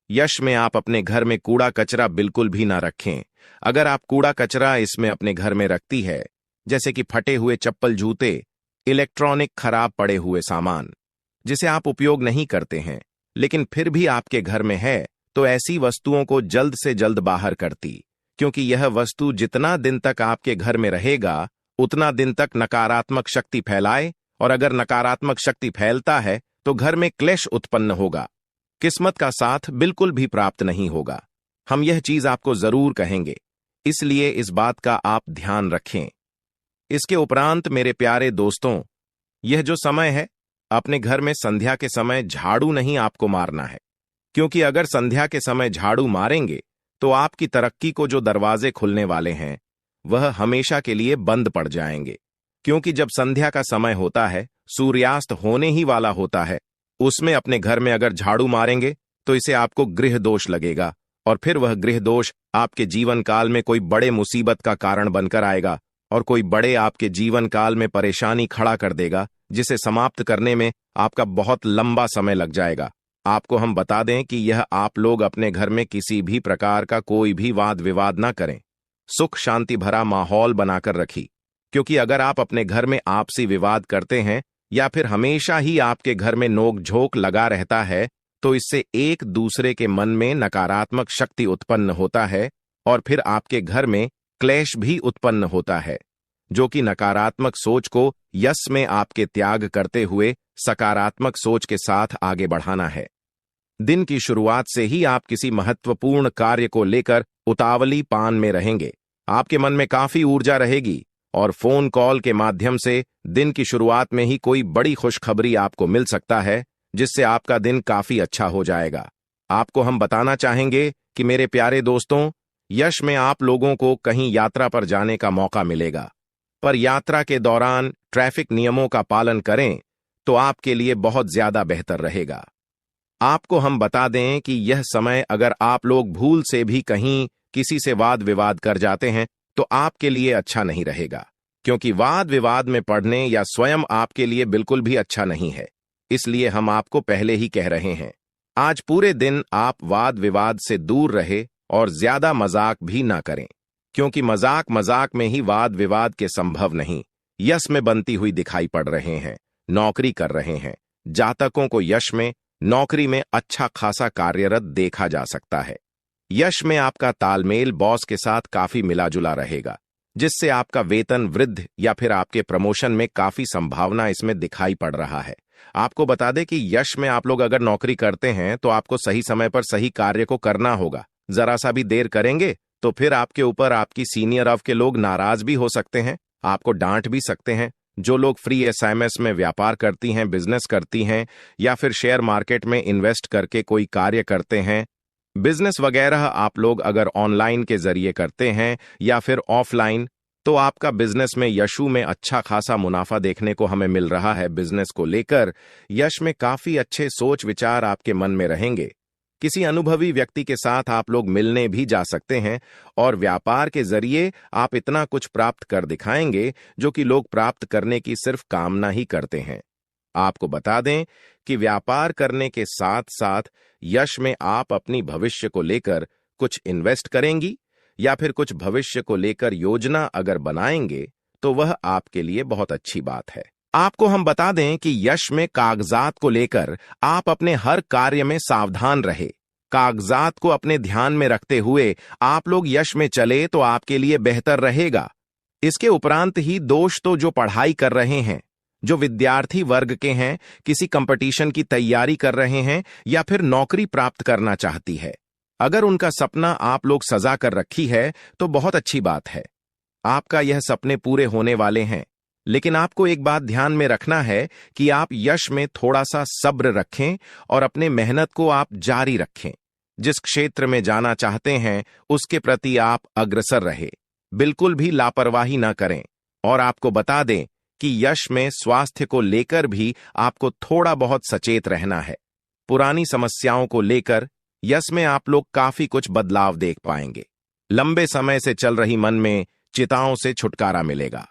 यश में आप अपने घर में कूड़ा कचरा बिल्कुल भी ना रखें। अगर आप कूड़ा कचरा इसमें अपने घर में रखती है, जैसे कि फटे हुए चप्पल, जूते, इलेक्ट्रॉनिक खराब पड़े हुए सामान जिसे आप उपयोग नहीं करते हैं लेकिन फिर भी आपके घर में है, तो ऐसी वस्तुओं को जल्द से जल्द बाहर करती, क्योंकि यह वस्तु जितना दिन तक आपके घर में रहेगा उतना दिन तक नकारात्मक शक्ति फैलाए और अगर नकारात्मक शक्ति फैलता है तो घर में क्लेश उत्पन्न होगा, किस्मत का साथ बिल्कुल भी प्राप्त नहीं होगा। हम यह चीज आपको जरूर कहेंगे, इसलिए इस बात का आप ध्यान रखें। इसके उपरांत मेरे प्यारे दोस्तों, यह जो समय है, अपने घर में संध्या के समय झाड़ू नहीं आपको मारना है, क्योंकि अगर संध्या के समय झाड़ू मारेंगे तो आपकी तरक्की को जो दरवाजे खुलने वाले हैं वह हमेशा के लिए बंद पड़ जाएंगे। क्योंकि जब संध्या का समय होता है, सूर्यास्त होने ही वाला होता है, उसमें अपने घर में अगर झाड़ू मारेंगे तो इसे आपको गृह दोष लगेगा और फिर वह गृह दोष आपके जीवन काल में कोई बड़े मुसीबत का कारण बनकर आएगा और कोई बड़े आपके जीवन काल में परेशानी खड़ा कर देगा, जिसे समाप्त करने में आपका बहुत लंबा समय लग जाएगा। आपको हम बता दें कि यह आप लोग अपने घर में किसी भी प्रकार का कोई भी वाद विवाद ना करें, सुख शांति भरा माहौल बनाकर रखी, क्योंकि अगर आप अपने घर में आपसी विवाद करते हैं या फिर हमेशा ही आपके घर में नोक झोंक लगा रहता है तो इससे एक दूसरे के मन में नकारात्मक शक्ति उत्पन्न होता है और फिर आपके घर में क्लेश भी उत्पन्न होता है, जो कि नकारात्मक सोच को यश में आपके त्याग करते हुए सकारात्मक सोच के साथ आगे बढ़ाना है। दिन की शुरुआत से ही आप किसी महत्वपूर्ण कार्य को लेकर उतावली पान में रहेंगे। आपके मन में काफी ऊर्जा रहेगी और फोन कॉल के माध्यम से दिन की शुरुआत में ही कोई बड़ी खुशखबरी आपको मिल सकता है, जिससे आपका दिन काफी अच्छा हो जाएगा। आपको हम बताना चाहेंगे कि मेरे प्यारे दोस्तों, यश में आप लोगों को कहीं यात्रा पर जाने का मौका मिलेगा, पर यात्रा के दौरान ट्रैफिक नियमों का पालन करें तो आपके लिए बहुत ज्यादा बेहतर रहेगा। आपको हम बता दें कि यह समय अगर आप लोग भूल से भी कहीं किसी से वाद विवाद कर जाते हैं तो आपके लिए अच्छा नहीं रहेगा, क्योंकि वाद विवाद में पड़ने या स्वयं आपके लिए बिल्कुल भी अच्छा नहीं है। इसलिए हम आपको पहले ही कह रहे हैं, आज पूरे दिन आप वाद विवाद से दूर रहे और ज्यादा मजाक भी ना करें, क्योंकि मजाक में ही वाद विवाद के संभव नहीं यश में बनती हुई दिखाई पड़ रहे हैं। नौकरी कर रहे हैं जातकों को यश में, नौकरी में अच्छा खासा कार्यरत देखा जा सकता है। यश में आपका तालमेल बॉस के साथ काफी मिला जुला रहेगा, जिससे आपका वेतन वृद्धि या फिर आपके प्रमोशन में काफी संभावना इसमें दिखाई पड़ रहा है। आपको बता दें कि यश में आप लोग अगर नौकरी करते हैं तो आपको सही समय पर सही कार्य को करना होगा। जरा सा भी देर करेंगे तो फिर आपके ऊपर आपकी सीनियर ऑफ के लोग नाराज भी हो सकते हैं, आपको डांट भी सकते हैं। जो लोग फ्री एसएमएस में व्यापार करती हैं, बिजनेस करती हैं या फिर शेयर मार्केट में इन्वेस्ट करके कोई कार्य करते हैं, बिजनेस वगैरह आप लोग अगर ऑनलाइन के जरिए करते हैं या फिर ऑफलाइन, तो आपका बिजनेस में यशु में अच्छा खासा मुनाफा देखने को हमें मिल रहा है। बिजनेस को लेकर यश में काफी अच्छे सोच विचार आपके मन में रहेंगे। किसी अनुभवी व्यक्ति के साथ आप लोग मिलने भी जा सकते हैं और व्यापार के जरिए आप इतना कुछ प्राप्त कर दिखाएंगे जो कि लोग प्राप्त करने की सिर्फ कामना ही करते हैं। आपको बता दें कि व्यापार करने के साथ साथ यश में आप अपनी भविष्य को लेकर कुछ इन्वेस्ट करेंगी या फिर कुछ भविष्य को लेकर योजना अगर बनाएंगे तो वह आपके लिए बहुत अच्छी बात है। आपको हम बता दें कि यश में कागजात को लेकर आप अपने हर कार्य में सावधान रहे। कागजात को अपने ध्यान में रखते हुए आप लोग यश में चले तो आपके लिए बेहतर रहेगा। इसके उपरांत ही दोस्त तो जो पढ़ाई कर रहे हैं, जो विद्यार्थी वर्ग के हैं, किसी कंपटीशन की तैयारी कर रहे हैं या फिर नौकरी प्राप्त करना चाहती है, अगर उनका सपना आप लोग सजा कर रखी है तो बहुत अच्छी बात है। आपका यह सपने पूरे होने वाले हैं, लेकिन आपको एक बात ध्यान में रखना है कि आप यश में थोड़ा सा सब्र रखें और अपने मेहनत को आप जारी रखें। जिस क्षेत्र में जाना चाहते हैं उसके प्रति आप अग्रसर रहे, बिल्कुल भी लापरवाही न करें। और आपको बता दें कि यश में स्वास्थ्य को लेकर भी आपको थोड़ा बहुत सचेत रहना है। पुरानी समस्याओं को लेकर यश में आप लोग काफी कुछ बदलाव देख पाएंगे। लंबे समय से चल रही मन में चिताओं से छुटकारा मिलेगा।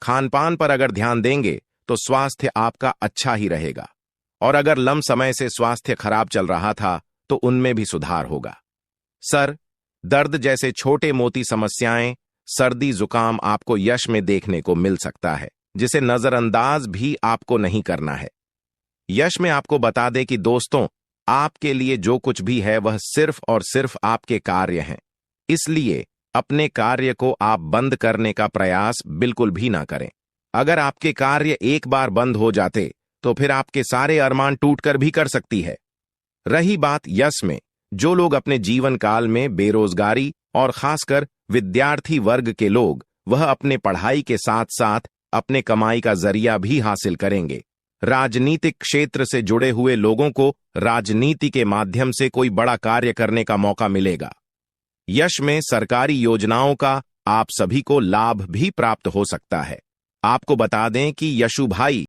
खान पान पर अगर ध्यान देंगे तो स्वास्थ्य आपका अच्छा ही रहेगा, और अगर लंबे समय से स्वास्थ्य खराब चल रहा था तो उनमें भी सुधार होगा। सर दर्द जैसे छोटे मोटी समस्याएं, सर्दी जुकाम आपको यश में देखने को मिल सकता है, जिसे नजरअंदाज भी आपको नहीं करना है। यश में आपको बता दें कि दोस्तों, आपके लिए जो कुछ भी है वह सिर्फ और सिर्फ आपके कार्य हैं, इसलिए अपने कार्य को आप बंद करने का प्रयास बिल्कुल भी ना करें। अगर आपके कार्य एक बार बंद हो जाते तो फिर आपके सारे अरमान टूटकर भी कर सकती है। रही बात यश में, जो लोग अपने जीवन काल में बेरोजगारी और खासकर विद्यार्थी वर्ग के लोग, वह अपने पढ़ाई के साथ साथ अपने कमाई का जरिया भी हासिल करेंगे। राजनीतिक क्षेत्र से जुड़े हुए लोगों को राजनीति के माध्यम से कोई बड़ा कार्य करने का मौका मिलेगा। यश में सरकारी योजनाओं का आप सभी को लाभ भी प्राप्त हो सकता है। आपको बता दें कि यशु भाई